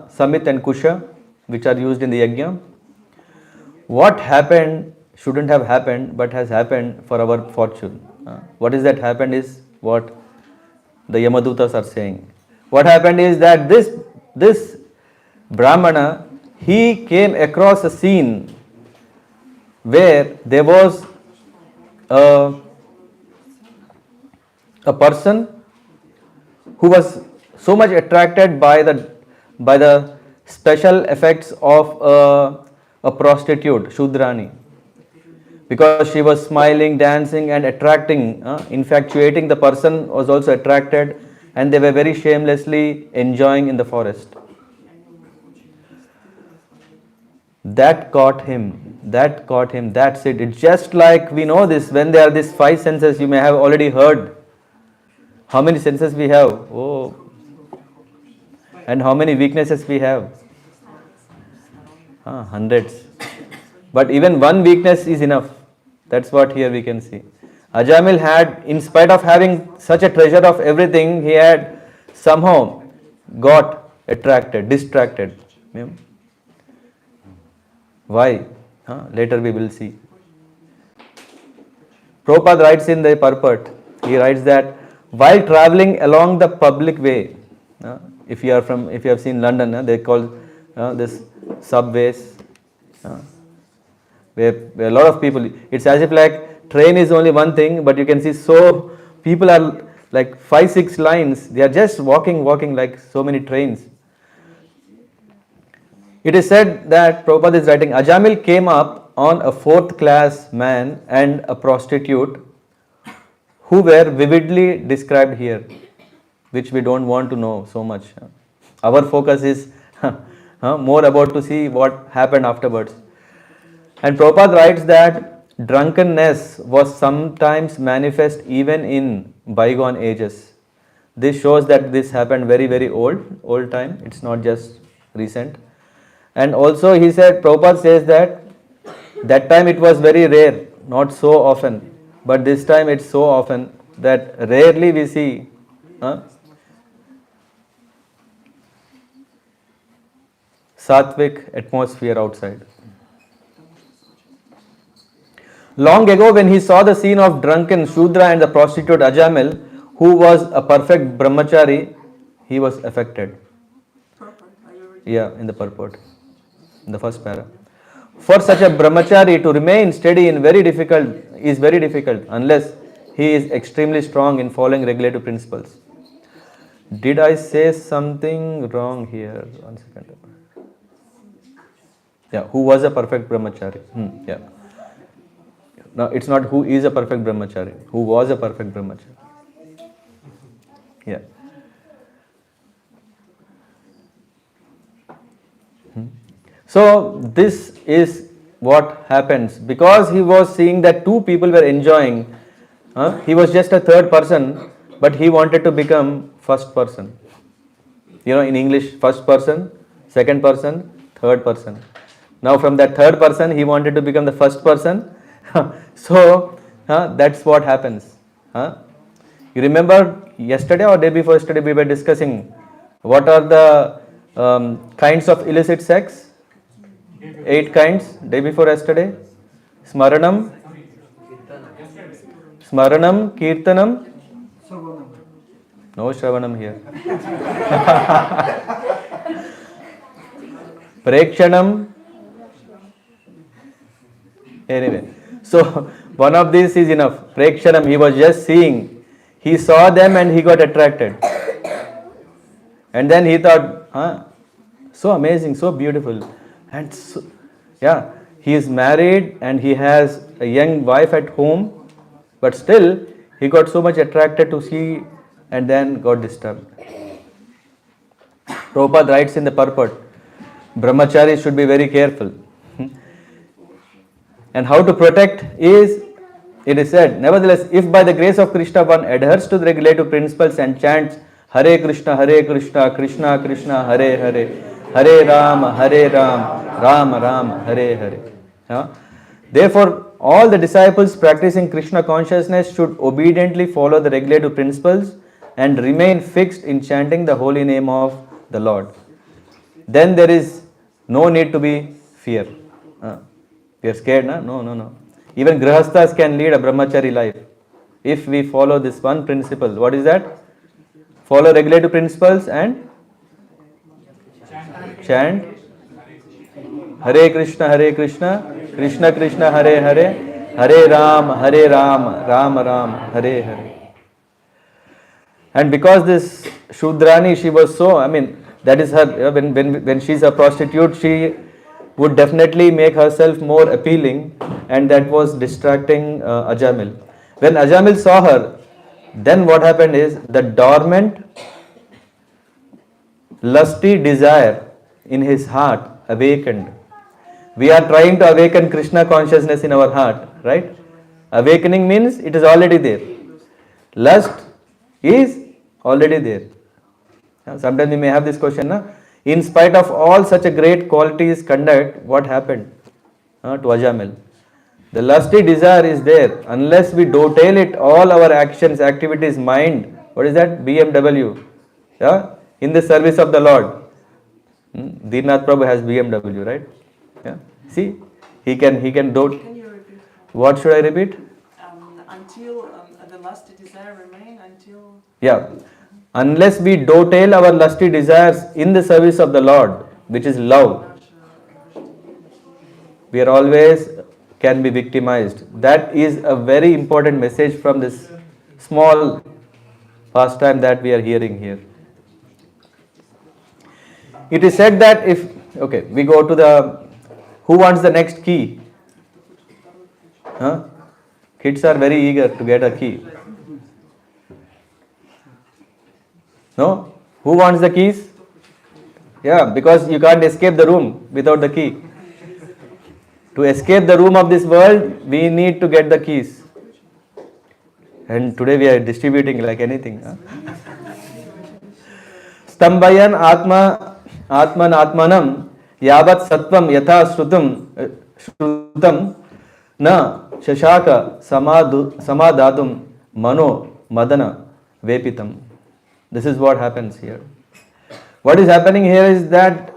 Samit and Kusha, which are used in the yajna. What happened shouldn't have happened, but has happened for our fortune. What is that happened is what the Yamadutas are saying. What happened is that this Brahmana, he came across a scene where there was a, a person who was so much attracted by the special effects of a prostitute, Shudrani, because she was smiling, dancing, and attracting, infatuating. The person was also attracted, and they were very shamelessly enjoying in the forest. That caught him. That caught him. That's it. It's just like we know this. When there are these five senses, you may have already heard. How many senses we have? Oh, and how many weaknesses we have? Hundreds. But even one weakness is enough. That's what here we can see. Ajamil had, in spite of having such a treasure of everything, he had somehow got attracted, distracted. Why? Later we will see. Prabhupada writes in the purport, he writes that while traveling along the public way, if you have seen London, they call this subways, where a lot of people, it's as if like train is only one thing, but you can see so people are like 5-6 lines, they are just walking like so many trains. It is said that Prabhupada is writing, Ajamil came up on a 4th class man and a prostitute who were vividly described here, which we don't want to know so much. Our focus is more about to see what happened afterwards. And Prabhupada writes that drunkenness was sometimes manifest even in bygone ages. This shows that this happened very, very old time. It's not just recent. And also he said, Prabhupada says that time it was very rare, not so often. But this time it's so often that rarely we see sattvic atmosphere outside. Long ago, when he saw the scene of drunken Shudra and the prostitute Ajamil, who was a perfect brahmachari, he was affected. Yeah, in the purport, in the first para. For such a brahmachari to remain steady is very difficult unless he is extremely strong in following regulative principles. Did I say something wrong here? 1 second. Yeah, who was a perfect brahmachari? Yeah. No, it's not who is a perfect brahmachari. Who was a perfect brahmachari? Yeah. So this is what happens because he was seeing that two people were enjoying. He was just a third person, but he wanted to become first person. In English, first person, second person, third person. Now from that third person, he wanted to become the first person. So that's what happens. You remember yesterday or day before yesterday we were discussing what are the kinds of illicit sex? 8 kinds. Day before yesterday. Smaranam, Smaranam, Kirtanam. No Shravanam here. Prekshanam. Anyway, so one of these is enough. Prekshanam, he was just seeing. He saw them and he got attracted. And then he thought, so amazing, so beautiful. And so, yeah, he is married and he has a young wife at home, but still he got so much attracted to see and then got disturbed. Prabhupada writes in the purport, brahmachari should be very careful. And how to protect is, it is said, nevertheless, if by the grace of Krishna one adheres to the regulative principles and chants Hare Krishna, Krishna Krishna, Hare Hare, Hare Ram, Ram Ram, Hare Hare. Therefore, all the disciples practicing Krishna consciousness should obediently follow the regulative principles and remain fixed in chanting the holy name of the Lord. Then there is no need to be fear. We are scared, na? No. Even grihasthas can lead a brahmachari life if we follow this one principle. What is that? Follow regulative principles and chant Hare Krishna, Krishna Krishna, Hare Hare, Hare Ram, Ram Ram, Hare Hare. And because this Shudrani, she was so, that is her, when she is a prostitute, she would definitely make herself more appealing, and that was distracting Ajamil. When Ajamil saw her, then what happened is the dormant, lusty desire in his heart awakened. We are trying to awaken Krishna consciousness in our heart, right? Awakening means it is already there. Lust is already there. Sometimes we may have this question, na? In spite of all such a great qualities conduct, what happened to Ajamil? The lusty desire is there. Unless we dovetail it, all our actions, activities, mind, what is that? BMW. Yeah? In the service of the Lord. Dirnath Prabhu has BMW, right? Yeah. See, he can do. Can you repeat? What should I repeat? Until the lusty desire remain until. Yeah. Unless we dovetail our lusty desires in the service of the Lord, which is love, we are always can be victimized. That is a very important message from this small pastime that we are hearing here. It is said that if, okay, we go to the, who wants the next key? Kids are very eager to get a key. No? Who wants the keys? Yeah, because you can't escape the room without the key. To escape the room of this world, we need to get the keys. And today we are distributing like anything. Stambhayan atman atmanam yavat sattvam yatha shrutam na shashaka samadadum mano madana vepitam. This is what happens here. What is happening here is that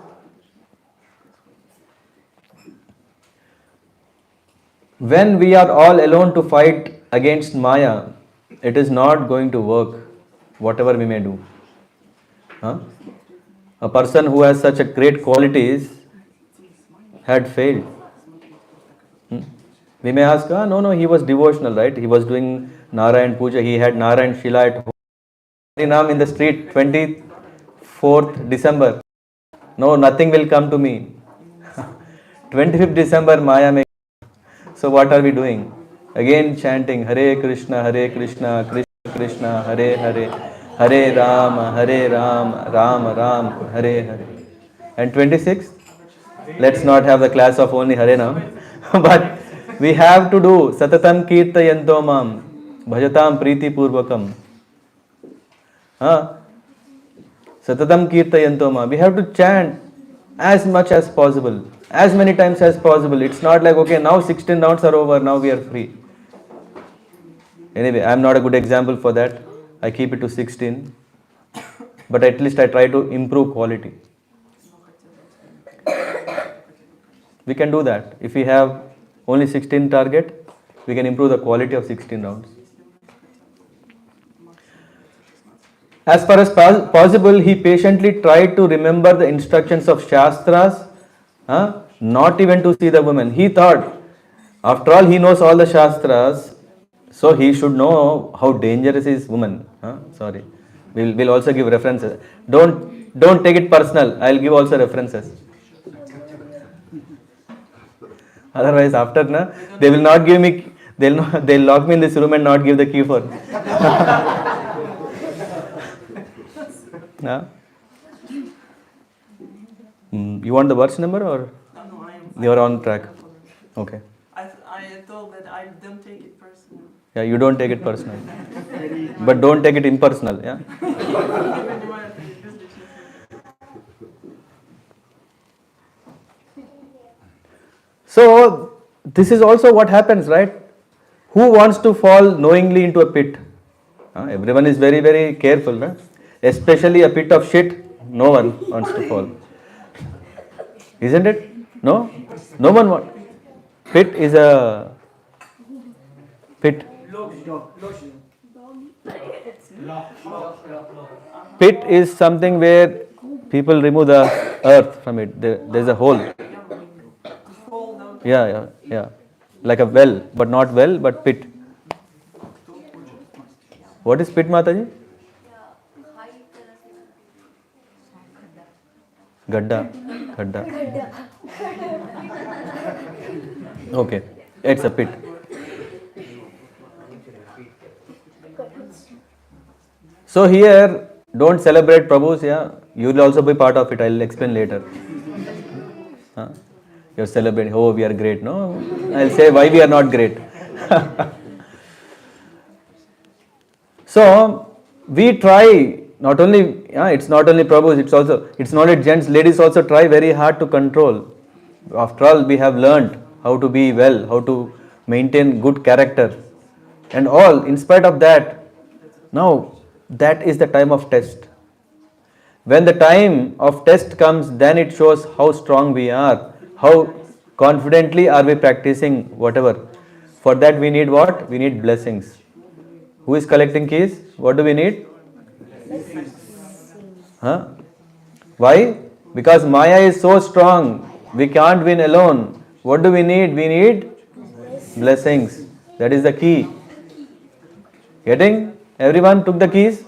when we are all alone to fight against Maya, it is not going to work, whatever we may do. A person who has such a great qualities had failed. We may ask, no, he was devotional, right? He was doing Narayan Puja, he had Narayan Shila at home. Naam in the street, 24th December. No, nothing will come to me. 25th December, Maya may. So what are we doing? Again chanting Hare Krishna, Krishna Krishna, Hare Hare, Hare Ram, Ram Ram, Hare Hare. And 26th, let's not have the class of only Hare Nam, but we have to do Satatam Kirtayanto Mam, Bhajatam Priti Purvakam. Satatam Kirtayanto Mam. We have to chant as much as possible. as many times as possible. It's not like, okay, now 16 rounds are over, now we are free. Anyway, I am not a good example for that. I keep it to 16, but at least I try to improve quality. We can do that. If we have only 16 target, we can improve the quality of 16 rounds. As far as possible, he patiently tried to remember the instructions of Shastras, not even to see the woman. He thought, after all, he knows all the Shastras, so he should know how dangerous is woman. Sorry, we'll also give references. Don't take it personal. I'll give also references. Otherwise, after they will not give me. They'll lock me in this room and not give the key for. You want the verse number or No, I am. you are on track? Okay. I told that I don't take it personally. Yeah, you don't take it personal, but don't take it impersonal. Yeah. So this is also what happens, right? Who wants to fall knowingly into a pit? Everyone is very, very careful, right? Especially a pit of shit. No one wants to fall, isn't it? No, no one wants. Pit is a pit. Pit is something where people remove the earth from it. There's a hole. Yeah. Like a well, but not well, but pit. What is pit, Mataji? Gadda. Okay, it's a pit. So here, don't celebrate Prabhus, yeah. You will also be part of it. I'll explain later. You're celebrating, oh, we are great. No, I'll say why we are not great. So we try, not only, it's not only Prabhus, it's not only gents, ladies also try very hard to control. After all, we have learned how to be well, how to maintain good character and all. In spite of that, now that is the time of test. When the time of test comes, then it shows how strong we are, how confidently are we practicing whatever. For that we need what? We need blessings. Who is collecting keys? What do we need? Why? Because Maya is so strong. We can't win alone. What do we need? We need blessings. That is the key. Getting? Everyone took the keys?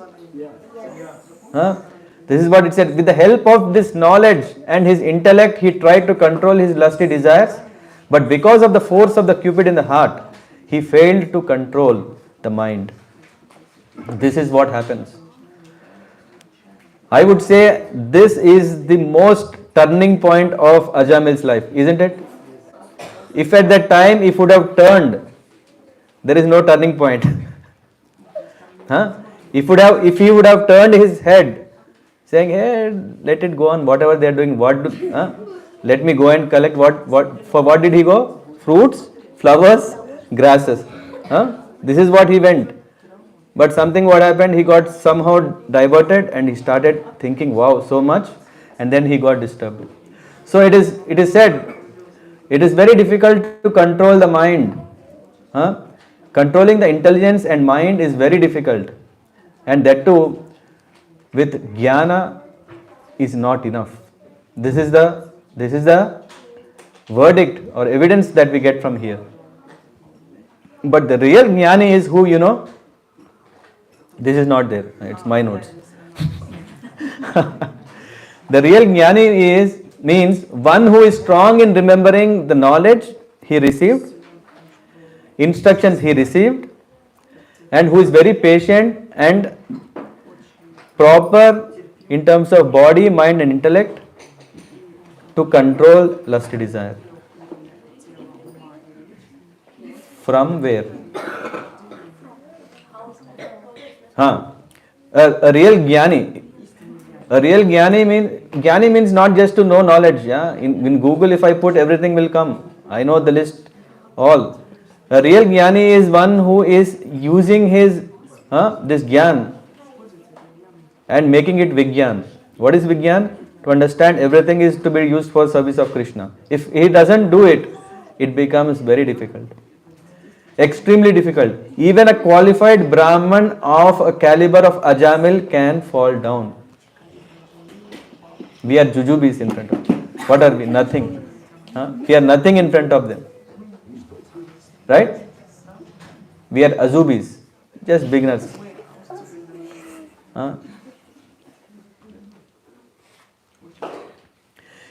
This is what it said. With the help of this knowledge and his intellect, he tried to control his lusty desires. But because of the force of the Cupid in the heart, he failed to control the mind. This is what happens. I would say this is the most turning point of Ajamil's life, isn't it? If at that time if would have turned, there is no turning point. If he would have turned his head, saying, hey, let it go on, whatever they are doing, let me go and collect for what did he go? Fruits, flowers, grasses. This is what he went. But something what happened, he got somehow diverted and he started thinking, wow, so much, and then he got disturbed. So it is said, it is very difficult to control the mind. Controlling the intelligence and mind is very difficult. And that too, with jnana is not enough. This is the verdict or evidence that we get from here. But the real jnani is who, this is not there, it's my notes. The real jnani means one who is strong in remembering the knowledge he received, instructions he received, and who is very patient and proper in terms of body, mind and intellect to control lusty desire. From where? A real jnani, A real jnani means not just to know knowledge. Yeah, in Google, if I put, everything will come. I know the list all. A real jnani is one who is using his this gyan and making it vigyan. What is vigyan? To understand everything is to be used for service of Krishna. If he doesn't do it, it becomes very difficult. Extremely difficult. Even a qualified Brahman of a caliber of Ajamil can fall down. We are jujubis in front of them. What are we? Nothing. We are nothing in front of them. Right? We are azubis. Just beginners.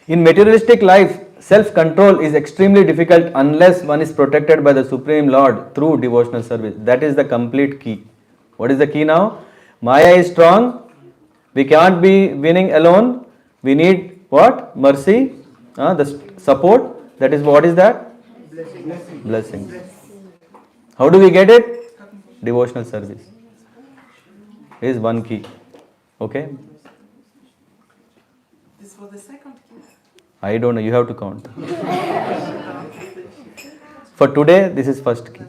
In materialistic life, self-control is extremely difficult unless one is protected by the Supreme Lord through devotional service. That is the complete key. What is the key now? Maya is strong. We can't be winning alone. We need what? Mercy. The support. That is, what is that? Blessings. How do we get it? Devotional service is one key. Okay? This was the second key. I don't know, you have to count. For today, this is first key.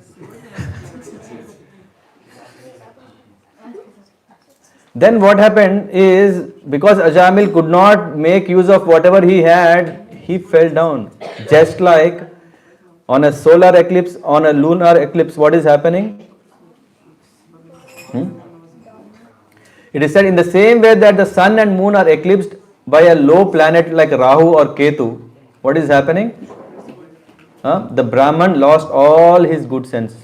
Then what happened is, because Ajamil could not make use of whatever he had, he fell down. Just like on a solar eclipse, on a lunar eclipse, what is happening? It is said in the same way that the sun and moon are eclipsed by a low planet like Rahu or Ketu. What is happening? The Brahman lost all his good sense.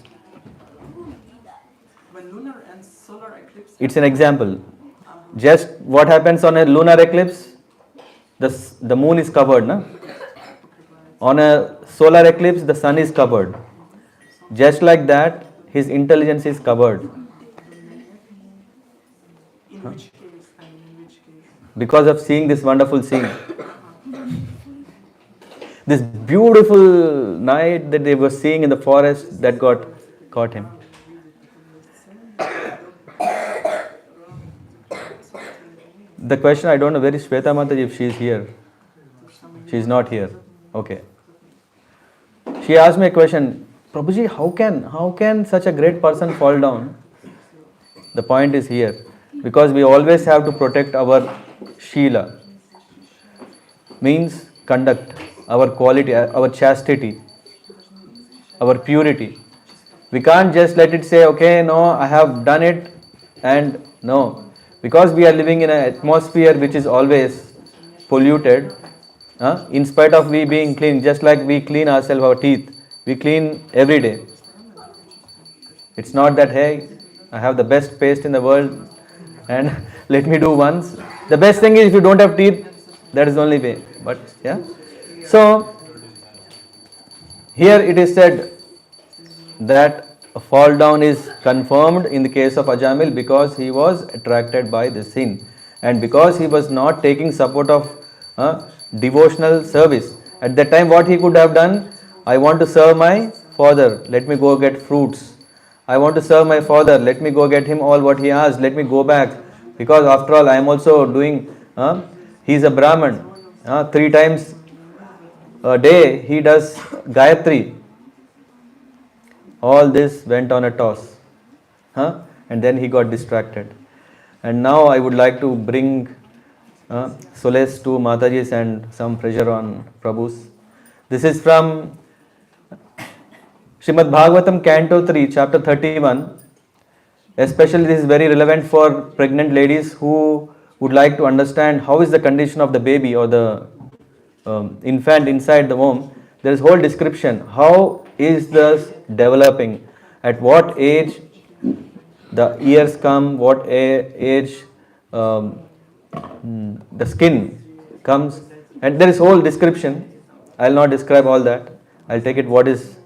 When lunar and solar eclipse. It's an example. Just what happens on a lunar eclipse? The moon is covered. Na? On a solar eclipse, the sun is covered. Just like that, his intelligence is covered. In which case? I mean, in which case? Because of seeing this wonderful scene. This beautiful night that they were seeing in the forest that caught him. The question, I don't know, where is Shweta Mataji, if she is here? She is not here. Okay. She asked me a question, Prabhuji, how can such a great person fall down? The point is here. Because we always have to protect our Sheela. Means conduct, our quality, our chastity, our purity. We can't just let it say, okay, no, I have done it, and no. Because we are living in an atmosphere which is always polluted, in spite of we being clean, just like we clean ourselves, our teeth, we clean every day. It's not that, hey, I have the best paste in the world and let me do once. The best thing is if you don't have teeth, that is the only way. But yeah. So here it is said that a fall down is confirmed in the case of Ajamil because he was attracted by the sin and because he was not taking support of devotional service. At that time what he could have done, I want to serve my father, let me go get fruits. I want to serve my father, let me go get him all what he asked, let me go back. Because after all I am also doing, he is a Brahman. 3 times a day he does Gayatri. All this went on a toss. And then he got distracted. And now I would like to bring solace to Mataji's and some pressure on Prabhu's. This is from Srimad Bhagavatam Canto 3, Chapter 31. Especially this is very relevant for pregnant ladies who would like to understand how is the condition of the baby or the infant inside the womb. There is whole description. How is this developing? At what age the ears come? What age the skin comes? And there is whole description. I will not describe all that. I will take it what is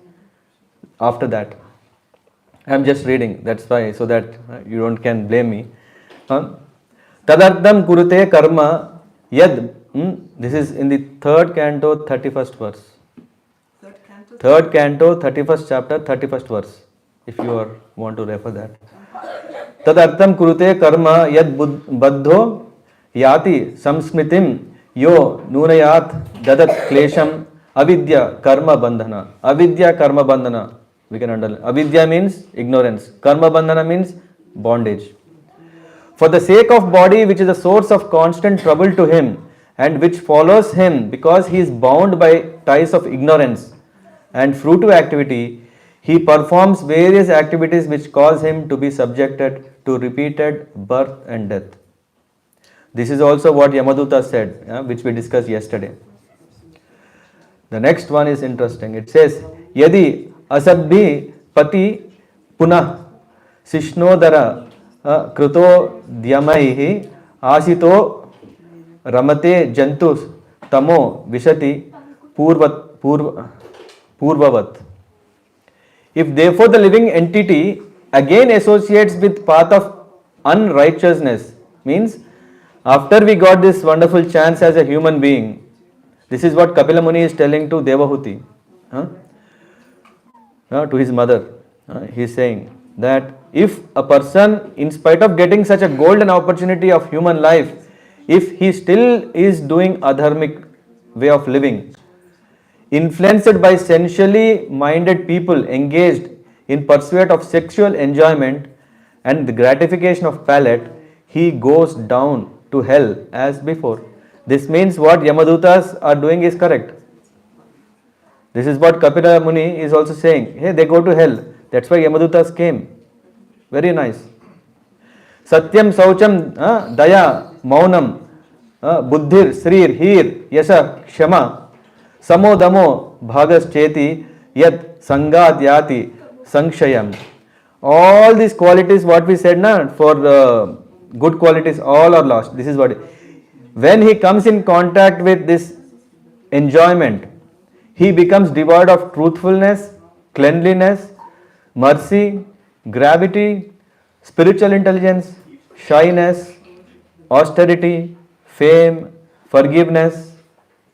after that. I am just reading. That's why, so that you can blame me. Tadartham kurute karma yad. This is in the 3rd canto, 31st verse. 3rd canto, 31st chapter, 31st verse. If you want to refer that. Tadartham kurute karma yad baddho Yati samsmitim yo nunayat dadat klesham avidya karma bandhana. Avidya karma bandhana. We can underline. Avidya means ignorance. Karma bandhana means bondage. For the sake of body, which is a source of constant trouble to him, and which follows him because he is bound by ties of ignorance and fruitive activity, he performs various activities which cause him to be subjected to repeated birth and death. This is also what Yamaduta said, which we discussed yesterday. The next one is interesting. It says, Yadi asabhi pati punah sishnodara kruto dyamaihi asito ramate jantus tamo vishati purvavat. If therefore the living entity again associates with path of unrighteousness, means after we got this wonderful chance as a human being, this is what Kapila Muni is telling to Devahuti, to his mother. He is saying that if a person, in spite of getting such a golden opportunity of human life, if he still is doing adharmic way of living, influenced by sensually minded people engaged in pursuit of sexual enjoyment and the gratification of palate, he goes down to hell as before. This means what Yamadutas are doing is correct. This is what Kapila Muni is also saying. Hey, they go to hell. That's why Yamadutas came. Very nice. Satyam, Saucham, Daya, Maunam, Buddhir, Srir, Hir, Yasha, Kshama, Samo Damo, Bhagas Cheti, Yat, Sangat Yati, Sankshayam. All these qualities, what we said now, for good qualities, all are lost. This is what. When he comes in contact with this enjoyment, he becomes devoid of truthfulness, cleanliness, mercy, gravity, spiritual intelligence, shyness, austerity, fame, forgiveness,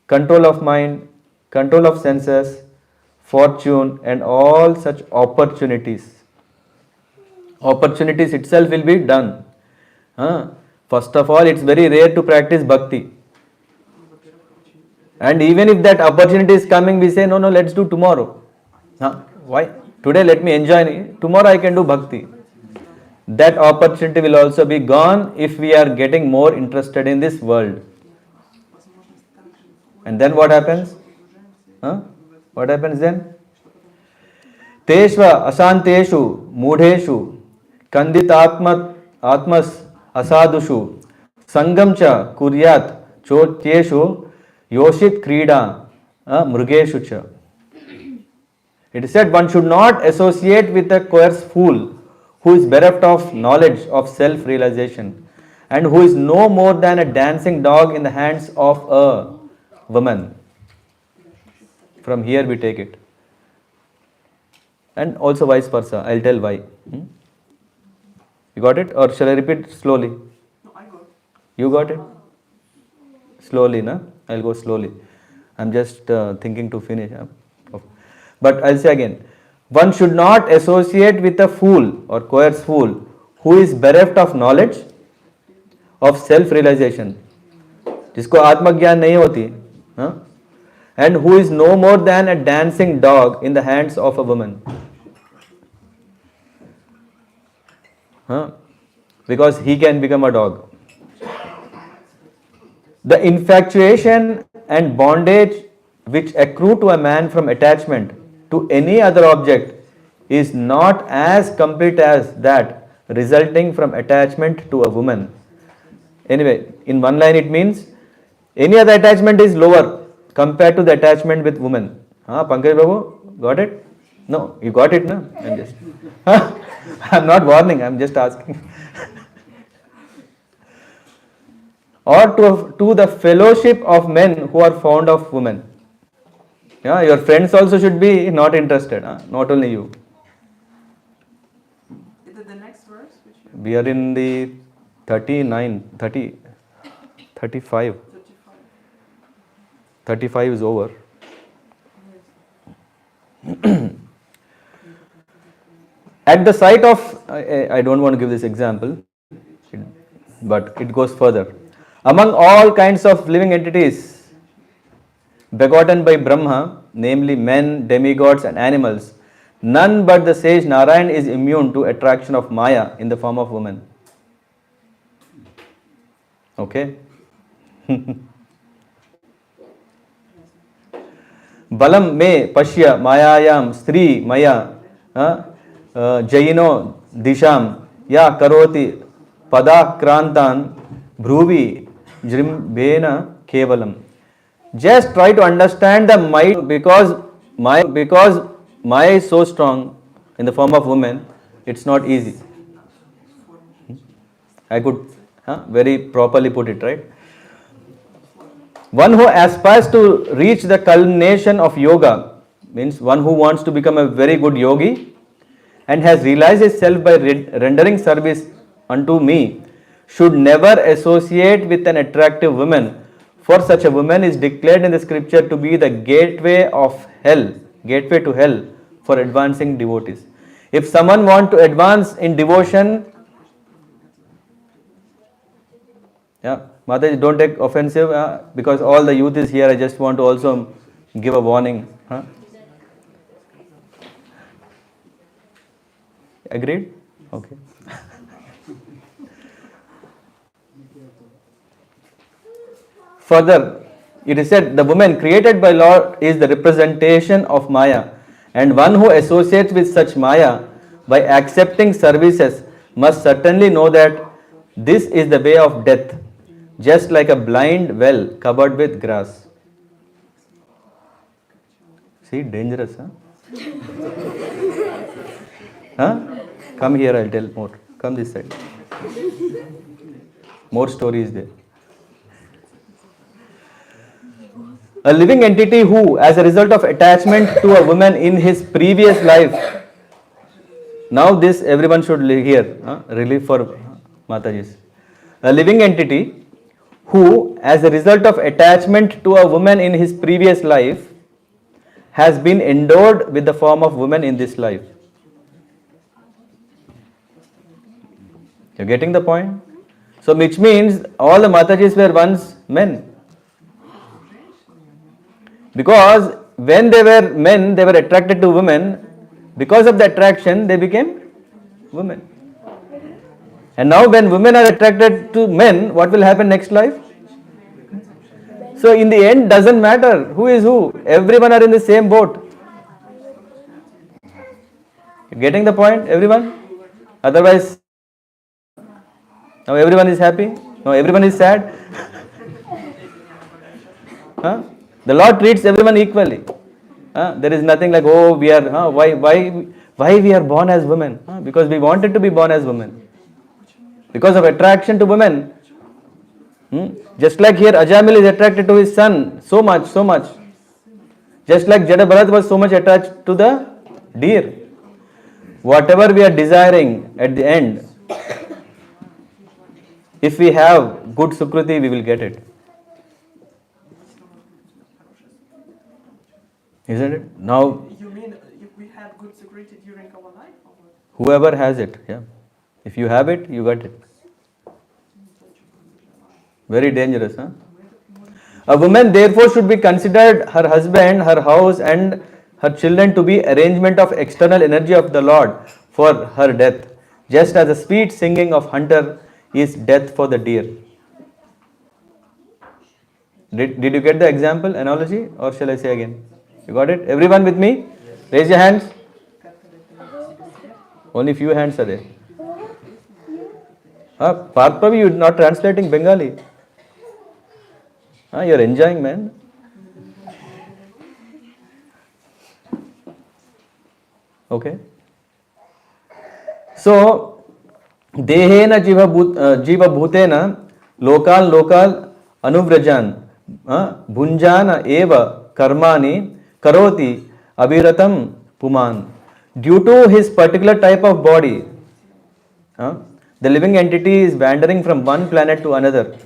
control of mind, control of senses, fortune, and all such opportunities. Opportunities itself will be done. First of all, it's very rare to practice bhakti. And even if that opportunity is coming, we say, no, let's do tomorrow. Why? Today let me enjoy it. Tomorrow I can do bhakti. That opportunity will also be gone if we are getting more interested in this world. And then what happens? What happens then? Teshva asanteshu mudheshu kanditatmas asadushu sangamcha kuryat chotyeshu yoshit krida mrugeshu cha. It is said one should not associate with a coarse fool who is bereft of knowledge of self-realization and who is no more than a dancing dog in the hands of a woman. From here we take it. And also vice versa. I'll tell why. You got it? Or shall I repeat slowly? No, I got it. You got it? Slowly, na? I'll go slowly. I'm just thinking to finish. But I'll say again. One should not associate with a fool or coarse fool who is bereft of knowledge of self-realization. जिसको आत्मज्ञान नहीं होती. And who is no more than a dancing dog in the hands of a woman. Because he can become a dog. The infatuation and bondage which accrue to a man from attachment to any other object is not as complete as that resulting from attachment to a woman. Anyway, in one line it means any other attachment is lower compared to the attachment with woman. Pankaj Babu, got it? No, you got it, no? I'm not warning, I'm just asking. Or to the fellowship of men who are fond of women. Your friends also should be not interested, not only you. Is it the next verse? We are in the 35. 35 is over. At the sight of, I don't want to give this example, but it goes further. Among all kinds of living entities begotten by Brahma, namely men, demigods and animals, none but the sage Narayan is immune to attraction of Maya in the form of woman. Okay? Balam me pashya mayayam stri maya jayino disham ya karoti padakrantan bhruvi jrimbena kevalam. Just try to understand the might because Maya is so strong in the form of woman, it's not easy. I could very properly put it, right? One who aspires to reach the culmination of yoga, means one who wants to become a very good yogi and has realized himself by rendering service unto me, should never associate with an attractive woman, for such a woman is declared in the scripture to be the gateway to hell for advancing devotees. If someone want to advance in devotion, Mataji, don't take offensive because all the youth is here. I just want to also give a warning. Agreed? Okay. Further, it is said the woman created by Lord is the representation of Maya, and one who associates with such Maya by accepting services must certainly know that this is the way of death, just like a blind well covered with grass. See, dangerous, huh? Come here, I'll tell more. Come this side. More stories there. A living entity who, as a result of attachment to a woman in his previous life, now this everyone should hear, relief for Mataji's. A living entity who, as a result of attachment to a woman in his previous life, has been endowed with the form of woman in this life. You're getting the point? So, which means all the Matajis were once men. Because when they were men, they were attracted to women. Because of the attraction, they became women. And now when women are attracted to men, what will happen next life? So in the end, doesn't matter who is who. Everyone are in the same boat. Getting the point, everyone? Otherwise, now everyone is happy? No, everyone is sad? The Lord treats everyone equally. There is nothing like, oh, we are, why we are born as women? Because we wanted to be born as women. Because of attraction to women. Just like here, Ajamil is attracted to his son so much. Just like Jada Bharat was so much attached to the deer. Whatever we are desiring at the end, if we have good Sukruti, we will get it. Isn't it? Now, You mean if we had good security during our life? Or what? whoever has it, yeah. If you have it, you got it. Very dangerous, huh? A woman therefore should be considered her husband, her house and her children to be arrangement of external energy of the Lord for her death, just as the sweet singing of hunter is death for the deer. Did you get the example, analogy, or shall I say again? You got it? Everyone with me? Raise your hands. Only few hands are there. Parthavi, you are not translating Bengali. You are enjoying, man. Okay. So, dehena jiva bhutena lokal anuvrajan bhunjana eva karmani karoti abhiratam puman. Due to his particular type of body, the living entity is wandering from one planet to another,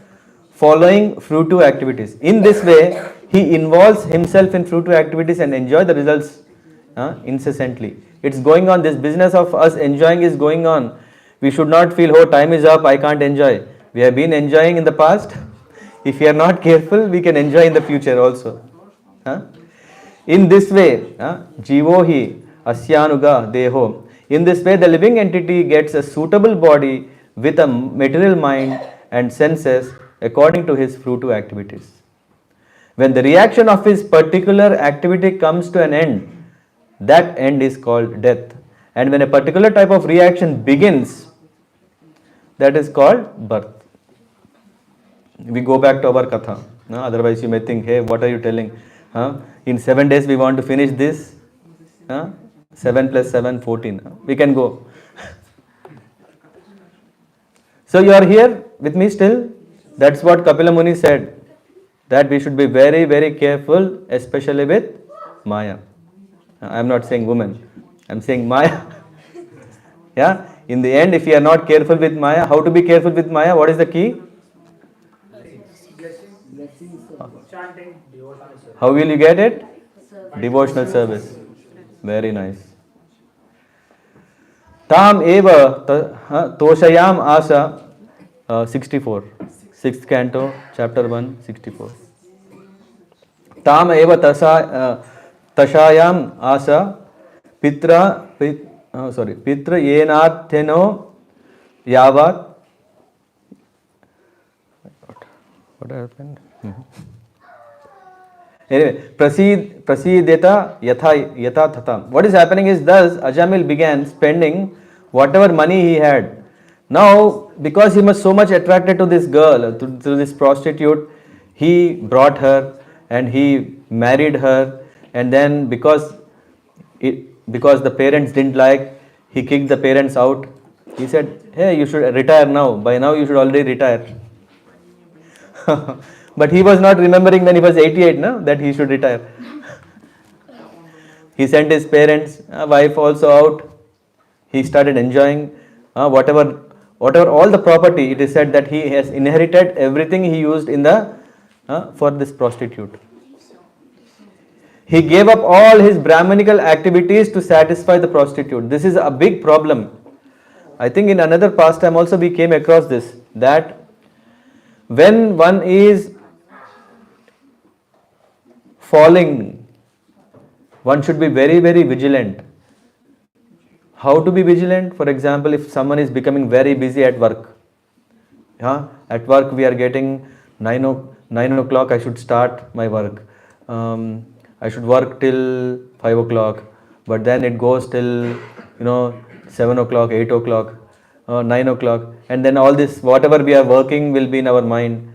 following fruitive activities. In this way, he involves himself in fruitive activities and enjoy the results incessantly. It's going on, this business of us enjoying is going on. We should not feel, oh, time is up, I can't enjoy. We have been enjoying in the past If we are not careful, we can enjoy in the future also. Huh? In this way, jivo hi asyanuga deho. In this way, the living entity gets a suitable body with a material mind and senses according to his fruitive activities. When the reaction of his particular activity comes to an end, that end is called death. And when a particular type of reaction begins, that is called birth. We go back to our Katha. No? Otherwise, you may think, hey, what are you telling? Huh? In 7 days, we want to finish this. Huh? 7 plus 7, 14. We can go. So, you are here with me still? That's what Kapila Muni said. That we should be very, very careful, especially with Maya. I am not saying woman. I am saying Maya. Yeah. In the end, if you are not careful with Maya, how to be careful with Maya? What is the key? Chanting devotional service. How will you get it? Devotional service. Very nice. Tam eva toshayam asa 64. 6th canto, chapter 1, 64. Tam eva tashayam asa pitra yenatheno yavat. What happened? Anyway, prasideta yatha thata. What is happening is thus Ajamil began spending whatever money he had. Now, because he was so much attracted to this girl, to this prostitute, he brought her and he married her, and then because the parents didn't like, he kicked the parents out. He said, hey, you should retire now. By now you should already retire. But he was not remembering when he was 88, no, that he should retire. He sent his parents, wife also out. He started enjoying whatever all the property. It is said that he has inherited everything he used in the for this prostitute. He gave up all his Brahmanical activities to satisfy the prostitute. This is a big problem. I think in another pastime also we came across this, that when one is falling, one should be very, very vigilant. How to be vigilant? For example, if someone is becoming very busy at work. At work we are getting 9 o'clock, I should start my work. I should work till 5 o'clock, but then it goes till 7 o'clock, 8 o'clock, 9 o'clock, and then all this whatever we are working will be in our mind.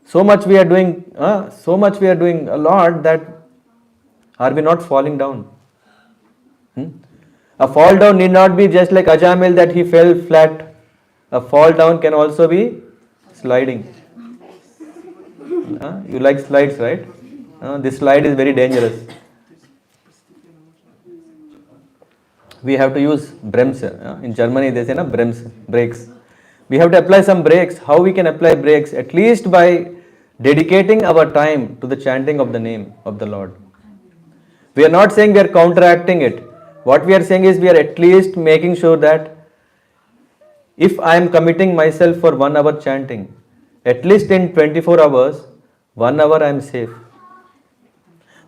So much we are doing a lot, that are we not falling down? A fall down need not be just like Ajamil, that he fell flat. A fall down can also be sliding. You like slides, right? This slide is very dangerous. We have to use Bremse. In Germany they say Bremse, brakes. We have to apply some brakes. How we can apply brakes? At least by dedicating our time to the chanting of the name of the Lord. We are not saying we are counteracting it. What we are saying is we are at least making sure that if I am committing myself for 1 hour chanting, at least in 24 hours, 1 hour I am safe.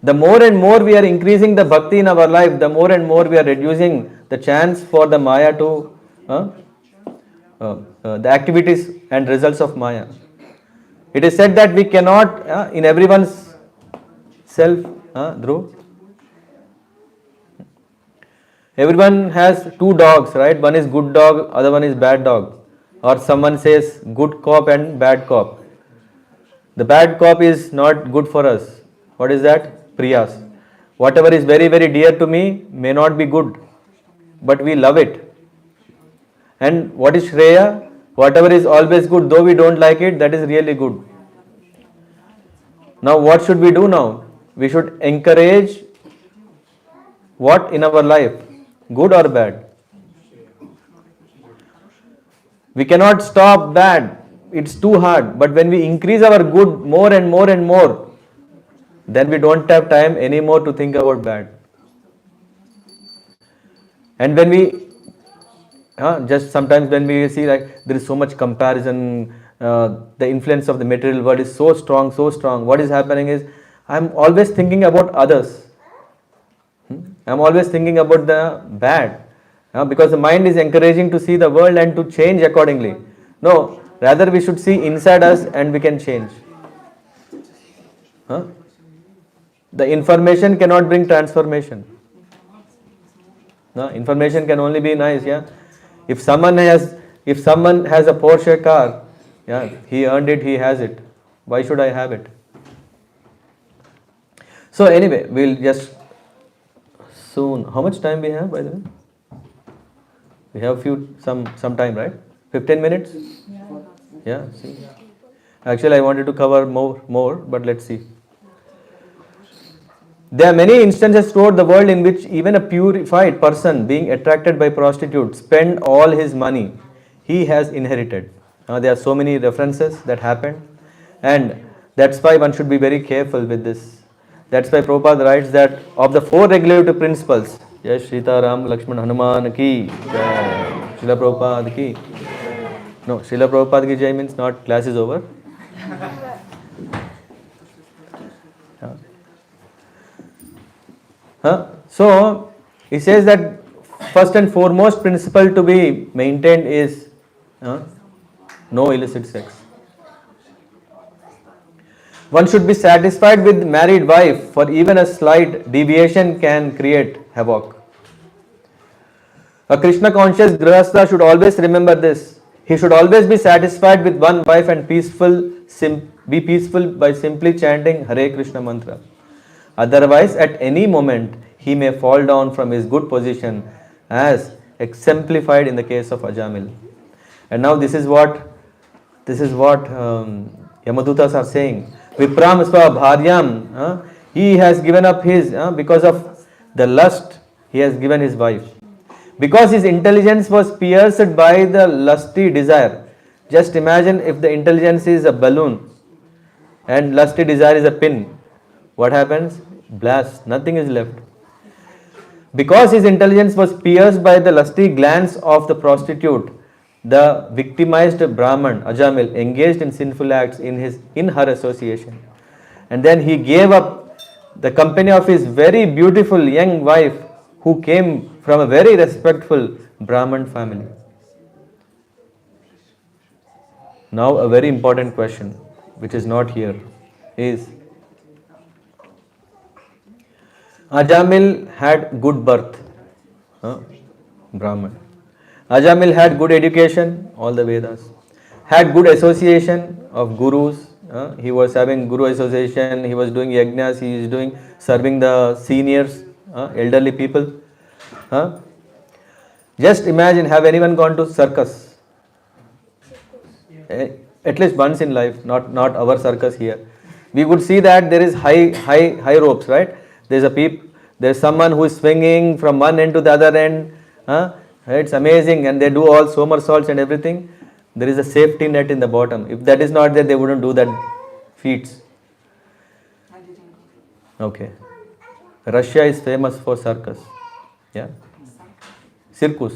The more and more we are increasing the bhakti in our life, the more and more we are reducing the chance for the Maya to, the activities and results of Maya. It is said that we cannot, in everyone's self, Dhruv, everyone has 2 dogs, right? One is good dog, other one is bad dog. Or someone says good cop and bad cop. The bad cop is not good for us. What is that? Priyas. Whatever is very, very dear to me may not be good, but we love it. And what is Shreya? Whatever is always good, though we don't like it, that is really good. Now what should we do now? We should encourage what in our life? Good or bad? We cannot stop bad. It's too hard. But when we increase our good more and more and more, then we don't have time anymore to think about bad. And when we, just sometimes when we see like there is so much comparison the influence of the material world is so strong, so strong. What is happening is I am always thinking about others. I am always thinking about the bad. Because the mind is encouraging to see the world and to change accordingly. No, rather we should see inside us and we can change. Huh? The information cannot bring transformation. No, information can only be nice, yeah. If someone has a Porsche car, yeah, he earned it, he has it. Why should I have it? So anyway, we'll just soon. How much time we have, by the way? We have some time, right? 15 minutes? Yeah, see. Actually, I wanted to cover more, but let's see. There are many instances throughout the world in which even a purified person being attracted by prostitutes spend all his money he has inherited. There are so many references that happen, and that's why one should be very careful with this. That's why Prabhupada writes that of the four regulative principles, yes, Sita Ram Lakshman Hanuman ki Jai, Srila Prabhupada ki. No, Srila Prabhupada ki Jai means not class is over. So he says that first and foremost principle to be maintained is no illicit sex. One should be satisfied with married wife, for even a slight deviation can create havoc. A Krishna conscious grihastha should always remember this. He should always be satisfied with one wife and be peaceful by simply chanting Hare Krishna mantra. Otherwise, at any moment, he may fall down from his good position, as exemplified in the case of Ajamil. And now this is what Yamadutas are saying. Vipram sva bharyam, he has given up his, because of the lust, he has given his wife. Because his intelligence was pierced by the lusty desire. Just imagine if the intelligence is a balloon and lusty desire is a pin. What happens? Blast, nothing is left. Because his intelligence was pierced by the lusty glance of the prostitute, the victimized Brahman, Ajamil, engaged in sinful acts in her association. And then he gave up the company of his very beautiful young wife, who came from a very respectful Brahman family. Now a very important question, which is not here, is Ajamil had good birth, Brahman. Ajamil had good education, all the Vedas. Had good association of gurus. He was having guru association, he was doing yajnas, he is doing serving the seniors, elderly people. Just imagine, have anyone gone to circus? At least once in life, not our circus here. We would see that there is high ropes, right? There's someone who is swinging from one end to the other end. It's amazing, and they do all somersaults and everything. There is a safety net in the bottom. If that is not there, they wouldn't do that feats. Okay. Russia is famous for circus. Yeah. Circus.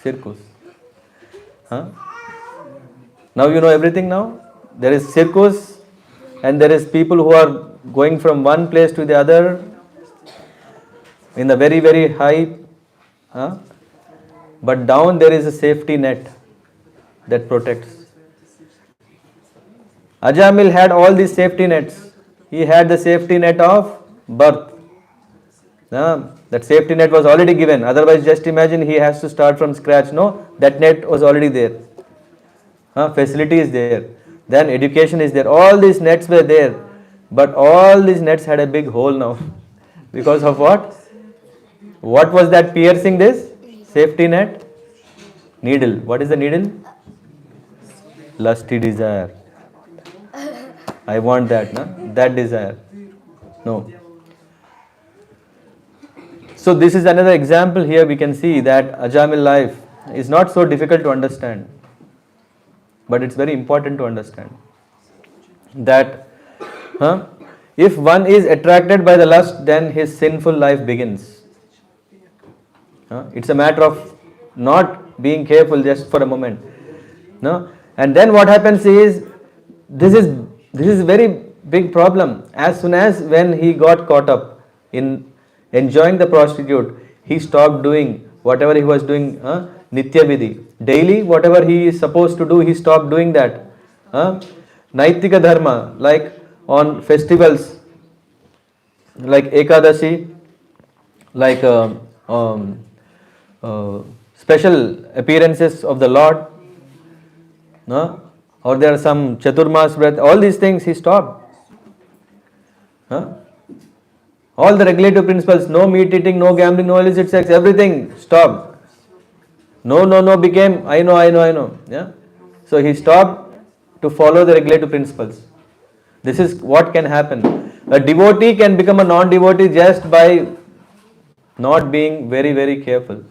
Circus. Now you know everything now. There is circus, and there is people who are going from one place to the other in the very, very high. But down there is a safety net that protects. Ajamil had all these safety nets. He had the safety net of birth. That safety net was already given. Otherwise, just imagine he has to start from scratch. No, that net was already there. Facility is there. Then education is there. All these nets were there. But all these nets had a big hole now. Because of what? What was that piercing this safety net? Needle. What is the needle? Lusty desire. I want that, that desire. No. So this is another example here. We can see that Ajamil life is not so difficult to understand, but it's very important to understand that if one is attracted by the lust, then his sinful life begins. It's a matter of not being careful just for a moment. No? And then what happens is, this is very big problem. As soon as when he got caught up in enjoying the prostitute, he stopped doing whatever he was doing, nitya vidhi. Daily, whatever he is supposed to do, he stopped doing that. Naitika dharma, like on festivals like Ekadashi, like uh, special appearances of the Lord, no? Or there are some Chaturmas breath, all these things he stopped. Huh? All the regulative principles, no meat eating, no gambling, no illicit sex, everything stopped. No, no, no became I know, I know, I know. Yeah? So he stopped to follow the regulative principles. This is what can happen. A devotee can become a non-devotee just by not being very, very careful.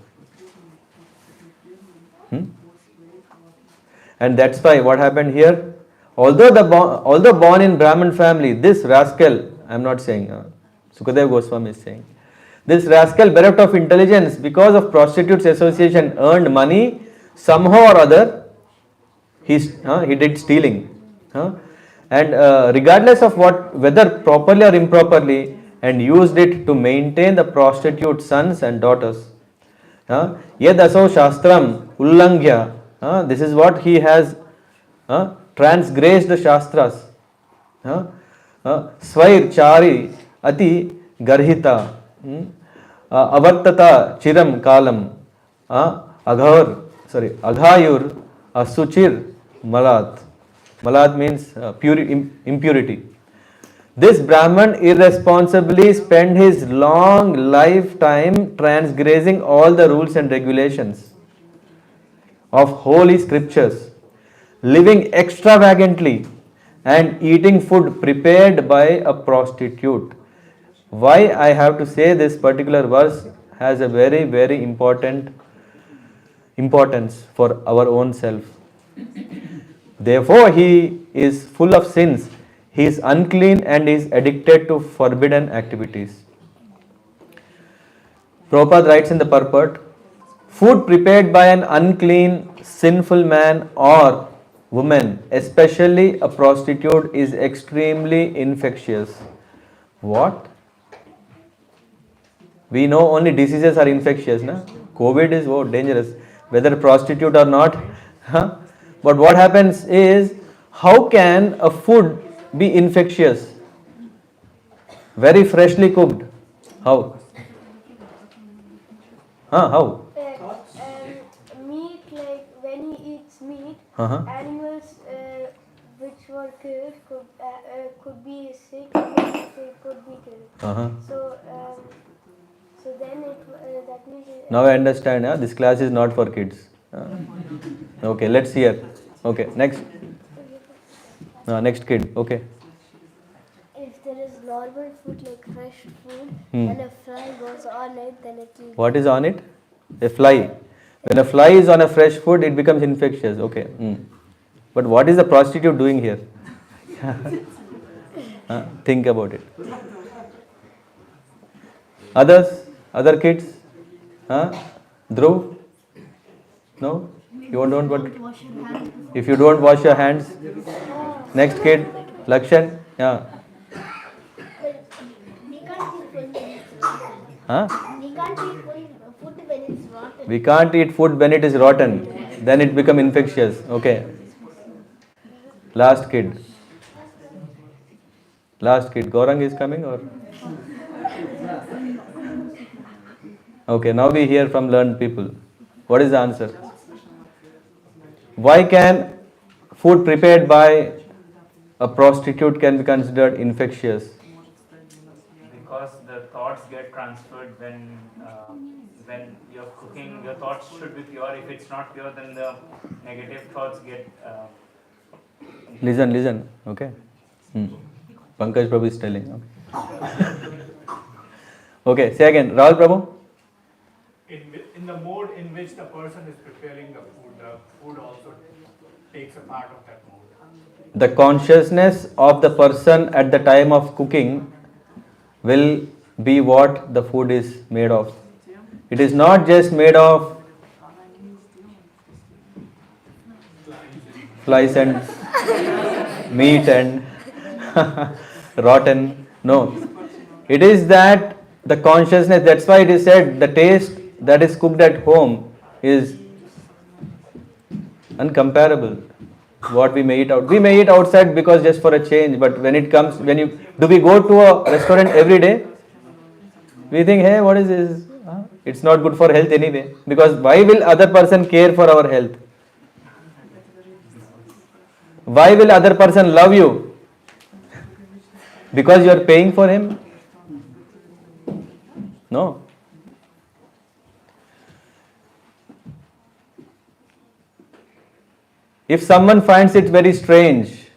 And that's why what happened here, although born in Brahmin family, this rascal, I am not saying, Sukadev Goswami is saying, this rascal bereft of intelligence because of prostitutes association earned money somehow or other. He did stealing, and regardless of whether properly or improperly, and used it to maintain the prostitute sons and daughters. Yad aso shastram ullangya. This is what he has transgressed the shastras. Swair chari ati garhita. Avartata chiram kalam. Aghayur asuchir malat. Malat means impurity. This Brahman irresponsibly spent his long lifetime transgressing all the rules and regulations of holy scriptures, living extravagantly and eating food prepared by a prostitute. Why I have to say this particular verse has a very, very importance for our own self. Therefore, he is full of sins. He is unclean and is addicted to forbidden activities. Prabhupada writes in the purport, food prepared by an unclean, sinful man or woman, especially a prostitute, is extremely infectious. What? We know only diseases are infectious, na? COVID is dangerous, whether prostitute or not. But what happens is, how can a food be infectious? Very freshly cooked. How? How? Meat, like when he eats meat, animals which were killed could be sick, they could be killed. So then that means. Now I understand. This class is not for kids. Okay, let's hear. Okay, next. Next kid. Okay. If there is normal food like fresh food, and a fly goes on it, then it will. What is on it? A fly. When a fly is on a fresh food, it becomes infectious. Okay. But what is the prostitute doing here? Think about it. Other kids? Dhruv? No? You don't want? If you don't wash your hands. Next kid, Lakshan? Yeah. We can't eat food when it is rotten. Then it becomes infectious. Okay. Last kid. Gaurang is coming or? Okay, now we hear from learned people. What is the answer? Why can food prepared by a prostitute can be considered infectious? Because the thoughts get transferred when you're cooking. Your thoughts should be pure. If it's not pure, then the negative thoughts get. Listen. Okay. Pankaj Prabhu is telling. Okay. Say again. Rahul Prabhu. In the mode in which the person is preparing the food also takes a part of that mode. The consciousness of the person at the time of cooking will be what the food is made of. It is not just made of flies and meat and rotten. No. It is that the consciousness, that's why it is said the taste that is cooked at home is uncomparable. What we may eat out. We may eat outside because just for a change, but when it comes, do we go to a restaurant every day? We think, hey, what is this? It's not good for health anyway. Because why will other person care for our health? Why will other person love you? Because you are paying for him? No. If someone finds it very strange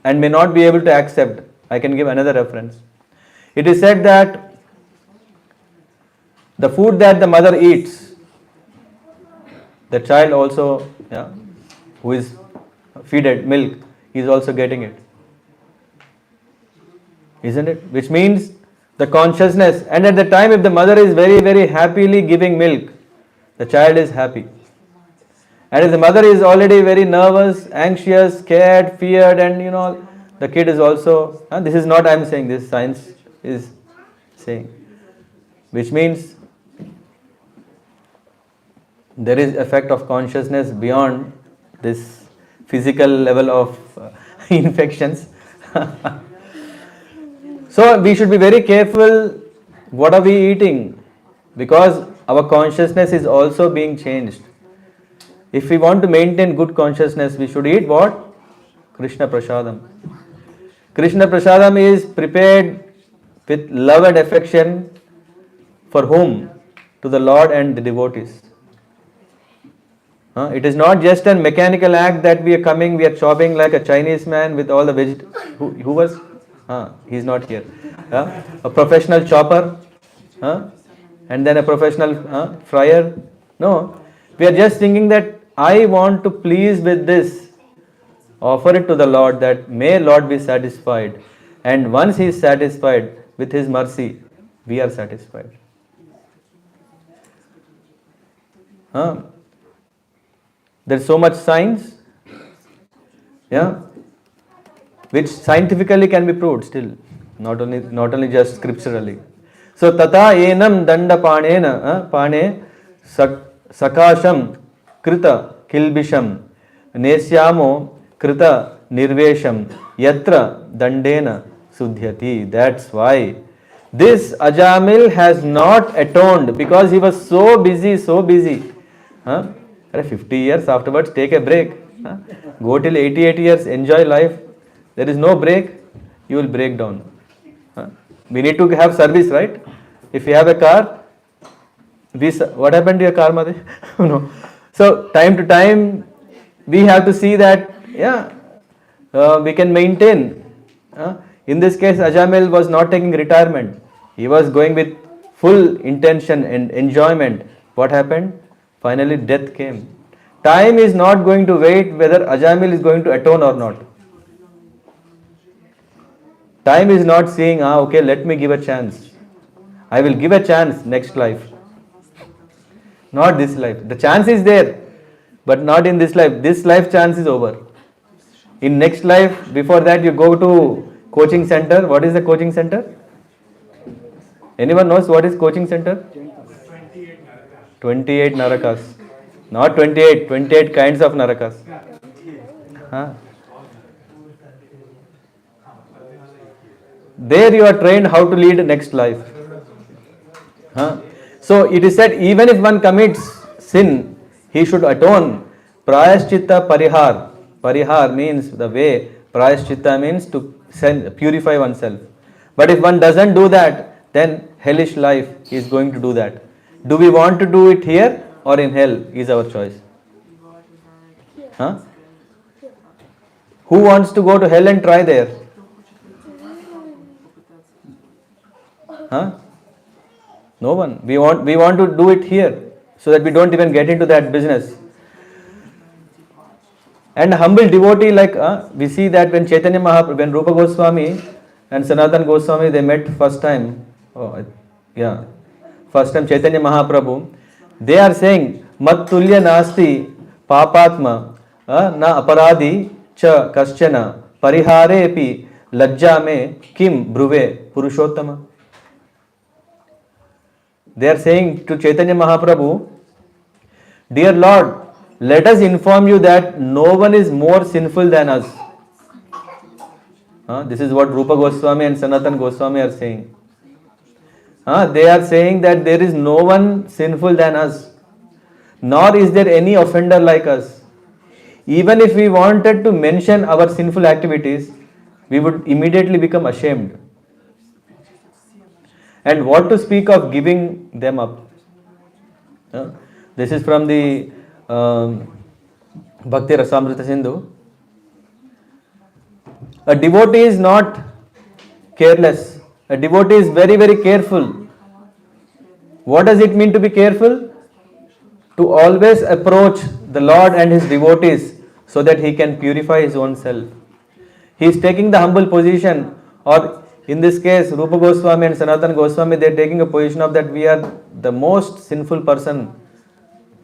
and may not be able to accept, I can give another reference. It is said that the food that the mother eats, the child also, who is feeded milk, is also getting it. Isn't it? Which means the consciousness, and at the time if the mother is very, very happily giving milk, the child is happy. And if the mother is already very nervous, anxious, scared, feared, and the kid is also, this is not I am saying, this science is saying. Which means there is effect of consciousness beyond this physical level of infections. So we should be very careful what are we eating, because our consciousness is also being changed. If we want to maintain good consciousness, we should eat what? Krishna Prasadam. Krishna Prasadam is prepared with love and affection for whom? To the Lord and the devotees. It is not just a mechanical act that we are coming, we are chopping like a Chinese man with all the who was? He is not here. A professional chopper, and then a professional fryer. No, we are just thinking that I want to please with this. Offer it to the Lord, that may Lord be satisfied. And once He is satisfied with His mercy, we are satisfied. There's so much science, which scientifically can be proved still, not only just scripturally. So tata enam danda panena pane sakasham krita kilbisham nesyamo krita nirvesham yatra dandena sudhyati. That's why this Ajamil has not atoned, because he was so busy. 50 years afterwards, take a break. Go till 88 years, enjoy life. There is no break, you will break down. We need to have service, right? If you have a car, what happened to your car, Mother? No. So time to time, we have to see that, we can maintain. In this case, Ajamil was not taking retirement. He was going with full intention and enjoyment. What happened? Finally, death came. Time is not going to wait whether Ajamil is going to atone or not. Time is not saying, okay, let me give a chance. I will give a chance next life. Not this life. The chance is there, but not in this life. This life chance is over. In next life, before that you go to coaching center. What is the coaching center? Anyone knows what is coaching center? 28 narakas. Not 28, 28 kinds of narakas. There you are trained how to lead next life. So it is said, even if one commits sin, he should atone. Prayaschitta parihar. Parihar means the way. Prayaschitta means to purify oneself. But if one doesn't do that, then hellish life is going to do that. Do we want to do it here or in hell is our choice. Who wants to go to hell and try there? No one. We want to do it here so that we don't even get into that business. And humble devotee, like we see that when Chaitanya Mahaprabhu, when Rupa Goswami and Sanatana Goswami, they met first time. First time Chaitanya Mahaprabhu, they are saying, Mat tulya nasti papatma na aparadi cha kaschana parihare epi lajja me kim bruve purushottama. They are saying to Chaitanya Mahaprabhu, dear Lord, let us inform you that no one is more sinful than us. This is what Rupa Goswami and Sanatan Goswami are saying. They are saying that there is no one sinful than us, nor is there any offender like us. Even if we wanted to mention our sinful activities, we would immediately become ashamed. And what to speak of giving them up? This is from the Bhakti Rasamrita Sindhu. A devotee is not careless. A devotee is very, very careful. What does it mean to be careful? To always approach the Lord and his devotees so that he can purify his own self. He is taking the humble position, or in this case, Rupa Goswami and Sanatan Goswami, they are taking a position of that we are the most sinful person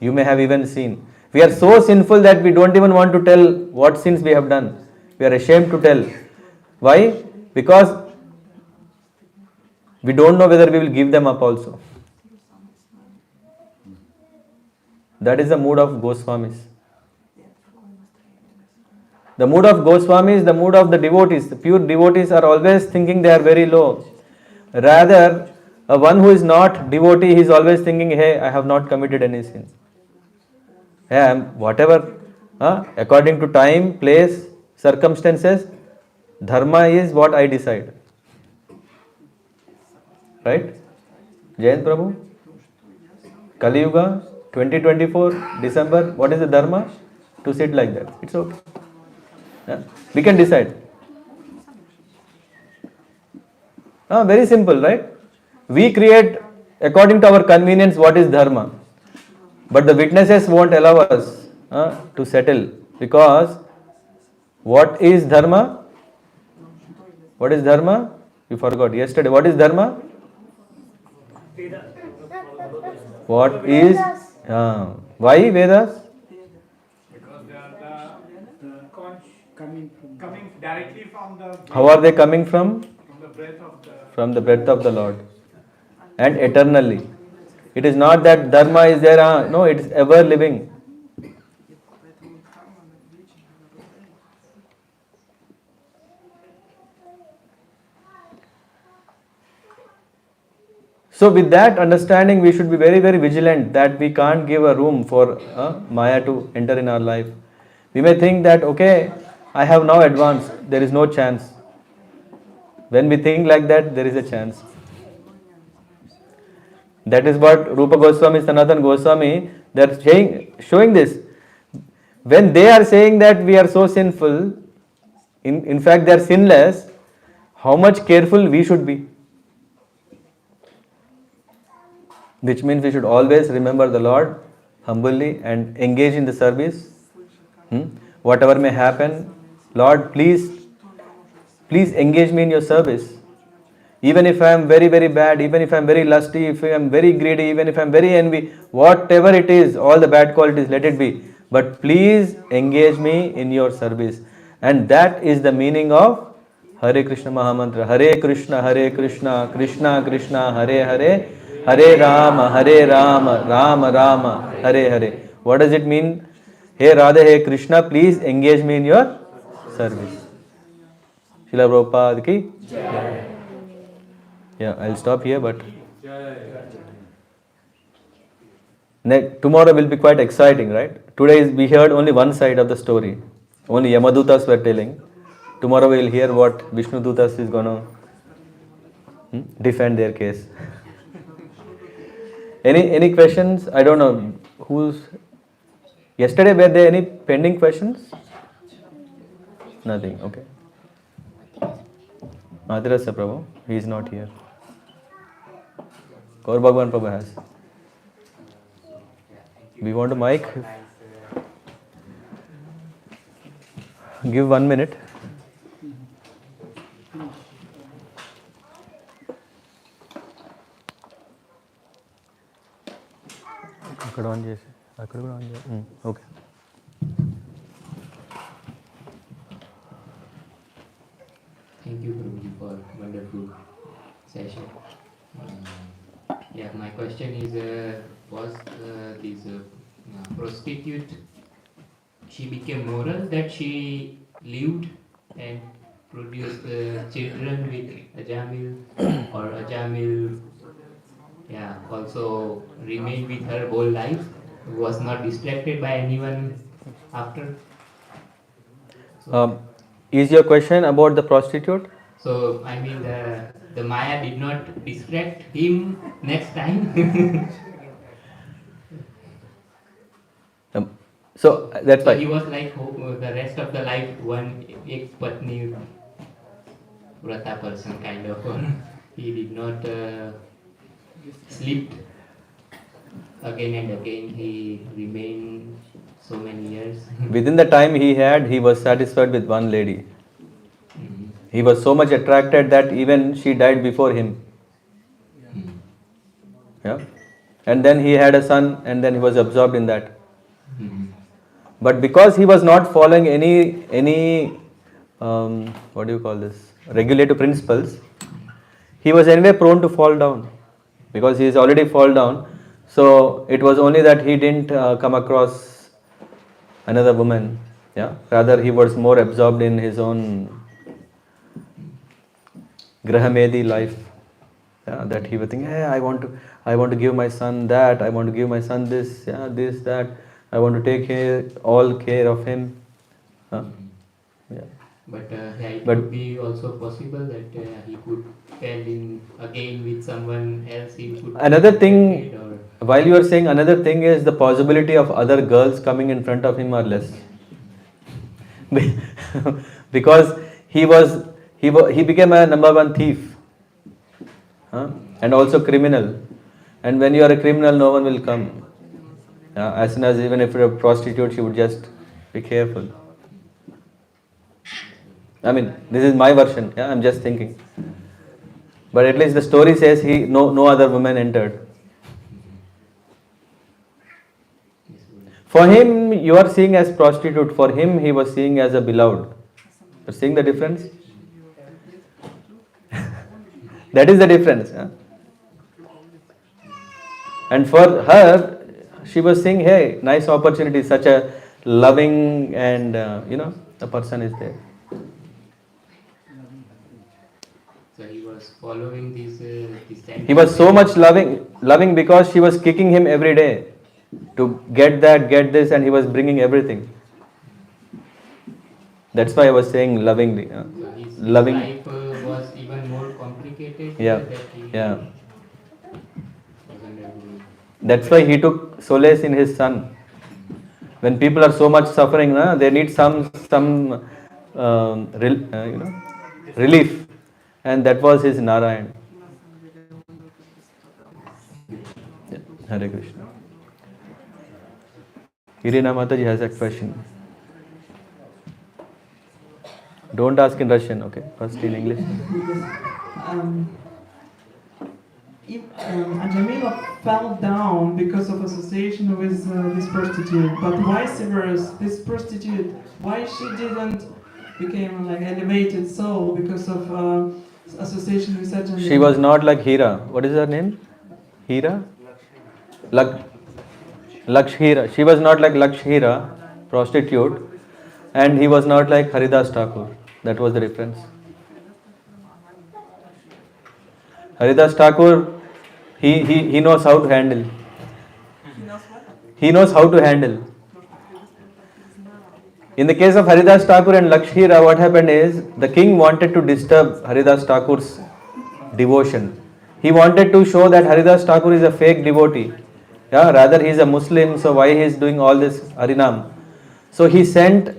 you may have even seen. We are so sinful that we don't even want to tell what sins we have done. We are ashamed to tell. Why? Because we don't know whether we will give them up also. That is the mood of Goswamis. The mood of Goswamis, the mood of the devotees. The pure devotees are always thinking they are very low. Rather, one who is not devotee, he is always thinking, hey, I have not committed any sin. Whatever, according to time, place, circumstances, dharma is what I decide. Right? Jayant Prabhu? Kali Yuga, 2024, December, what is the dharma? To sit like that. It's okay. We can decide. Very simple, right? We create according to our convenience what is dharma. But the witnesses won't allow us to settle, because what is dharma? What is dharma? You forgot yesterday. What is dharma? What is why Vedas? Because they are the coming directly from the How are they coming from? from the breath of the From the breath of the Lord, and eternally. It is not that dharma is there. No, it is ever living. So with that understanding, we should be very, very vigilant that we can't give a room for Maya to enter in our life. We may think that, okay, I have now advanced, there is no chance. When we think like that, there is a chance. That is what Rupa Goswami, Sanatan Goswami, they are showing this. When they are saying that we are so sinful, in fact they are sinless, how much careful we should be. Which means we should always remember the Lord humbly and engage in the service. Whatever may happen, Lord, please engage me in your service. Even if I am very, very bad, even if I am very lusty, if I am very greedy, even if I am very envy, whatever it is, all the bad qualities, let it be. But please engage me in your service. And that is the meaning of Hare Krishna Mahamantra. Hare Krishna, Krishna Krishna, Hare Hare, Hare Rama, Rama Rama, Hare Hare. What does it mean? Hey Radha, hey Krishna, please engage me in your service. Srila Prabhupada ki? Yeah, I'll stop here, but tomorrow will be quite exciting, right? Today we heard only one side of the story. Only Yamadutas were telling. Tomorrow we will hear what Vishnu Dutas is going to defend their case. Any questions? I don't know who's. Yesterday were there any pending questions? Nothing. Okay. Madrasa Prabhu, he is not here. Kaur Bhagwan Prabhu has. We want a mic. Give 1 minute. అక్కడ on చేసి అక్కడ కూడా on చేసి okay Thank you, Prabhuji, for wonderful session. Yeah, my question is, was this prostitute, she became moral that she lived and produced children with Ajamil, or Ajamil, yeah, also remained with her whole life, was not distracted by anyone after? Um, is your question about the prostitute? So I mean the Maya did not distract him next time. Um, so that's So he why. was like the rest of the life one ek patni vrata person kind of. He did not sleep again and again. He remained so many years. Within the time he had, he was satisfied with one lady. Mhm. He was so much attracted that even she died before him. Mhm. Yeah. And then he had a son, and then he was absorbed in that. Mhm. But because he was not following any what do you call this, regulative principles, he was anyway prone to fall down, because he is already fall down. So it was only that he didn't come across another woman. Yeah. Rather, he was more absorbed in his own Grahamedi life. Yeah, that he would think, hey, I want to give my son that, I want to give my son this, yeah, this, that, I want to take all care of him. Huh? Mhm. Yeah. But yeah, it But could be also possible that he could fall in again with someone else. He could get another thing, attracted, or while you are saying, another thing is the possibility of other girls coming in front of him are less. Because he became a number one thief, huh? And also criminal. And when you are a criminal, no one will come. As soon as, even if you're a prostitute, she would just be careful. I mean, this is my version. Yeah, I'm just thinking. But at least the story says no other woman entered. yes, For him, you are seeing as prostitute. For him, he was seeing as a beloved. You're seeing the difference? That is the difference. Yeah? And for her, she was saying, hey, nice opportunity, such a loving and, the person is there. so he was following this He was so sentiment. much loving because she was kicking him every day to get that, get this, and he was bringing everything. That's why I was saying lovingly. So his Loving. life was even more complicated Yeah, that he yeah. wasn't able. That's why he took solace in his son. When people are so much suffering, they need some relief, and that was his Narayan. Yeah. Hare Krishna. Irina Mataji has a question. Don't ask in Russian, okay? First in English. Um, if Ajamila fell down because of association with this prostitute, but vice versa, this prostitute, why she didn't became like elevated soul because of association with Ajamila? She was not like Hira. What is her name? Hira? Lakshhira. She was not like Lakshhira, prostitute, and he was not like Haridas Thakur. That was the difference. Haridas Thakur, he knows how to handle. He knows how to handle. In the case of Haridas Thakur and Lakshhira, what happened is the king wanted to disturb Haridas Thakur's devotion. He wanted to show that Haridas Thakur is a fake devotee. Yeah, rather he is a Muslim, so why he is doing all this Harinam? So he sent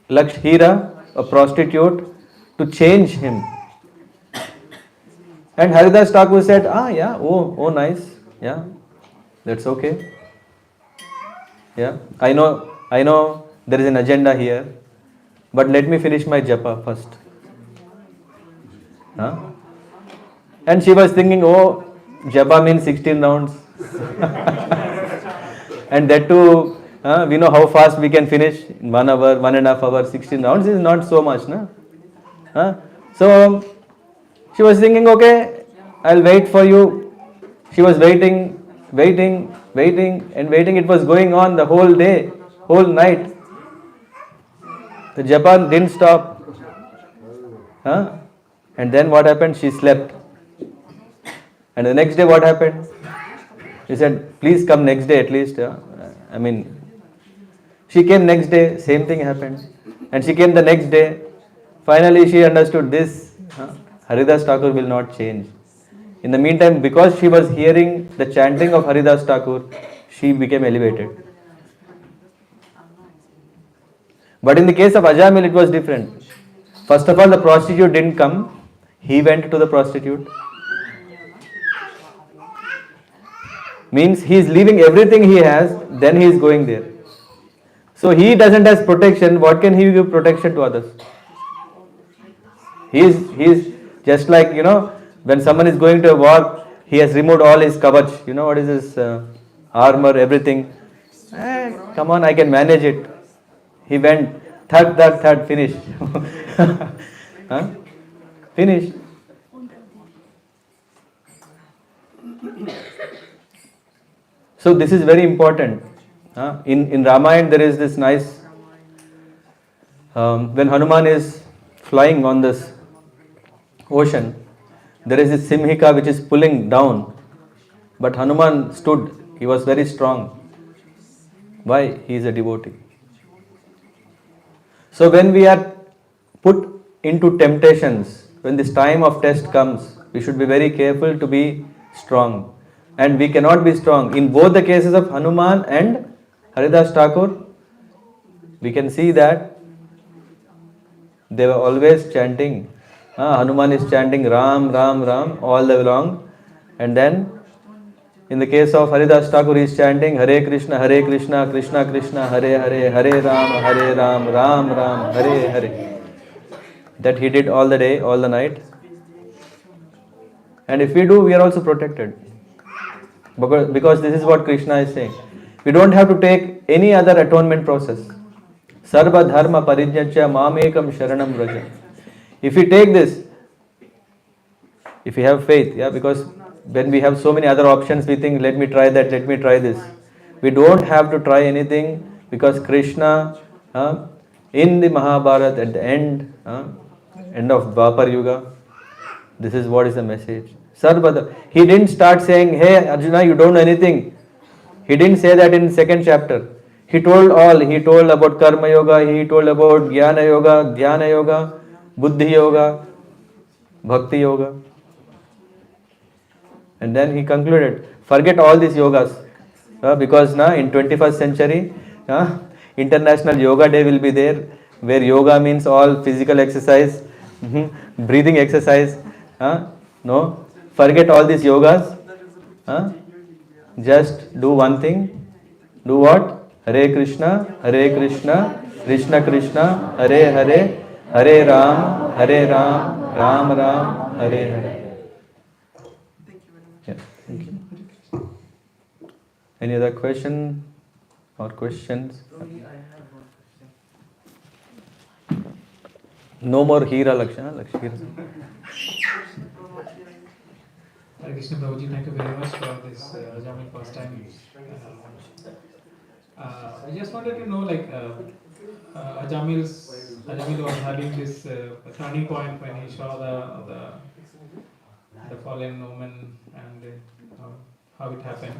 Lakshhira, a prostitute, to change him. And Haridas Thakur said, yeah, oh nice, yeah, that's okay. Yeah, I know there is an agenda here, but let me finish my japa first. Huh? And she was thinking, oh, japa means 16 rounds. And that too, we know how fast we can finish in 1 hour, 1.5 hours, 16 rounds is not so much. Na? Huh? So she was thinking, okay, I'll wait for you. She was waiting, waiting, waiting, and waiting. It was going on the whole day, whole night. The Japan didn't stop. Huh? And then what happened? She slept. And the next day, what happened? He said, please come next day at least. I mean, she came next day, same thing happened. And she came the next day. Finally, she understood this. Haridas Thakur will not change. In the meantime, because she was hearing the chanting of Haridas Thakur, she became elevated. But in the case of Ajamil, it was different. First of all, the prostitute didn't come. He went to the prostitute. Means he is leaving everything he has, then he is going there. So he doesn't have protection. What can he give protection to others? He is just like, when someone is going to a war, he has removed all his kavach. You know what is his armor, everything. Come on, I can manage it. He went, third, finish. Huh? Finish. So this is very important. In Ramayana there is this nice, when Hanuman is flying on this ocean, there is this Simhika which is pulling down. But Hanuman stood, he was very strong. Why? He is a devotee. So when we are put into temptations, when this time of test comes, we should be very careful to be strong. And we cannot be strong. In both the cases of Hanuman and Haridas Thakur, we can see that they were always chanting. Hanuman is chanting Ram, Ram, Ram all the way along. And then in the case of Haridas Thakur, he is chanting Hare Krishna, Krishna Krishna, Hare Hare, Hare Ram, Ram Ram, Hare Hare. That he did all the day, all the night. And if we do, we are also protected. Because this is what Krishna is saying. We don't have to take any other atonement process. Sarva dharma parijnyacha mamekam sharanam vraja. If we take this, if we have faith, because when we have so many other options, we think, let me try that, let me try this. We don't have to try anything because Krishna, in the Mahabharata, at the end of Dwapar Yuga, this is what is the message. Sarvada. He didn't start saying, hey Arjuna, you don't know anything. He didn't say that in second chapter. He told all. He told about Karma Yoga, he told about Jnana Yoga, Dhyana Yoga, Buddhi Yoga, Bhakti Yoga. And then he concluded, forget all these yogas. Because in 21st century, International Yoga Day will be there, where yoga means all physical exercise, breathing exercise. No, forget all these yogas. Just do one thing. Do what? Hare Krishna, Krishna Krishna, Hare Hare, Hare Ram, Ram Ram, Hare Hare. Yeah, thank you. Any other question or questions? No more Hira Lakshana. Hare Krishna Prabhuji, thank you very much for this Ajamil first time. I just wanted to know, Ajamil was having this turning point when he saw the fallen woman and how it happened.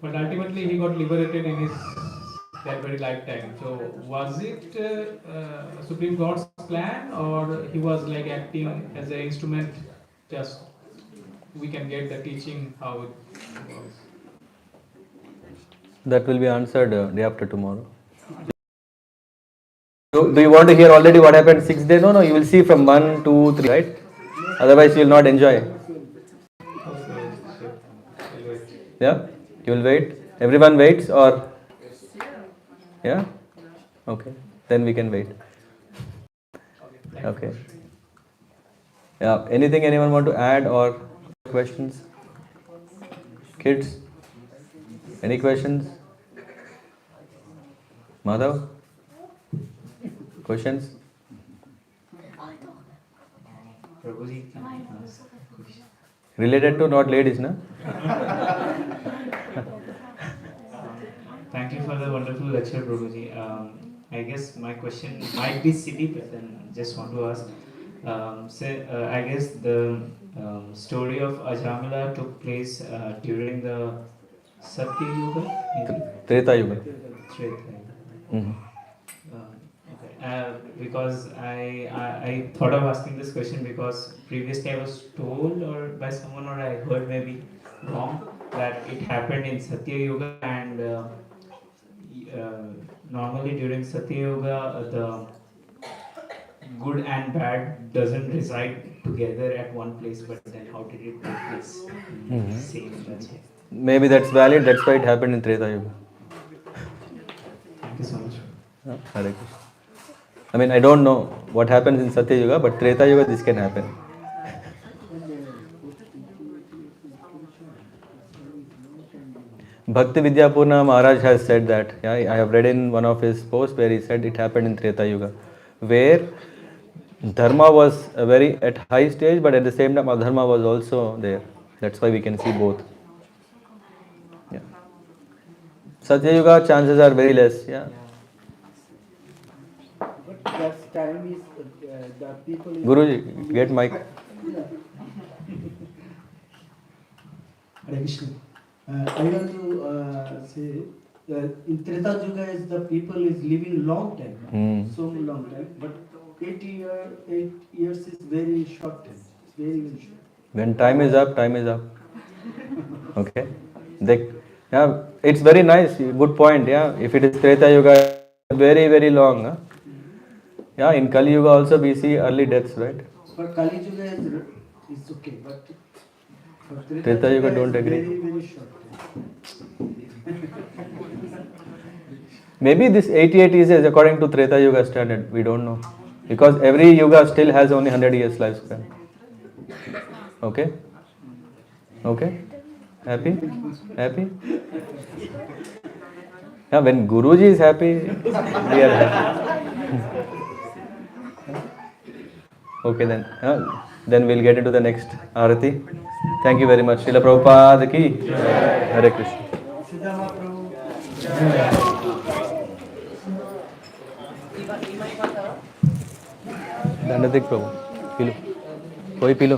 But ultimately, he got liberated in his that very lifetime. So, was it Supreme God's plan, or he was like acting as an instrument? Just we can get the teaching how it was. That will be answered day after tomorrow. Do you want to hear already what happened 6 days? No, you will see from 1, 2, 3, right? Otherwise, you will not enjoy. Yeah? You will wait? Everyone waits or? Yeah? Okay. Then we can wait. Okay. Yeah. Anything anyone want to add or questions? Kids? Any questions? Madhav? Questions? Prabhuji, can I ask a question? Related to not ladies, na? Thank you for the wonderful lecture, Prabhuji. I guess my question might be silly, but then just want to ask. I guess the story of Ajamila took place during the Satya Yuga, maybe? Treta Yuga. Treta Yuga. Mhm. Okay. Because I thought of asking this question because previously I was told or by someone or I heard maybe wrong that it happened in Satya Yuga and normally during Satya Yuga the good and bad doesn't reside together at one place, but then how did it take place in the same? That's why. Maybe that's valid, that's why it happened in Treta Yuga. Thank you so much. Hare Krishna. I mean, I don't know what happens in Satya Yuga, but Treta Yuga this can happen. Bhakti Vidyapurna Maharaj has said that. Yeah, I have read in one of his posts where he said it happened in Treta Yuga, where Dharma was a very at high stage, but at the same time Adharma was also there. That's why we can see both. Yeah. Satya Yuga chances are very less. Yeah. But that time is the people is Guruji, get mic. Yeah. Hare Krishna. I want to say that in Treta Yuga is the people is living long time, so long time. But 8 years is very short time. It's very very short. When time is up, time is up. Okay. Yeah, it's very nice. Good point. Yeah. If it is Treta Yuga, very very long. Huh? Yeah. In Kali Yuga also we see early deaths, right? But Kali Yuga is okay, but for Treta Yuga is don't agree. very very short time. Maybe this 88 is according to Treta Yuga standard. We don't know. Because every Yuga still has only 100 years lifespan. Okay? Okay? Happy? Happy? Yeah, when Guruji is happy, we are happy. Okay then. Then we'll get into the next Arati. Thank you very much. Srila Prabhupada ki. Hare Krishna. Sridhar Prabhu. दंड देख प्रभु P low कोई P low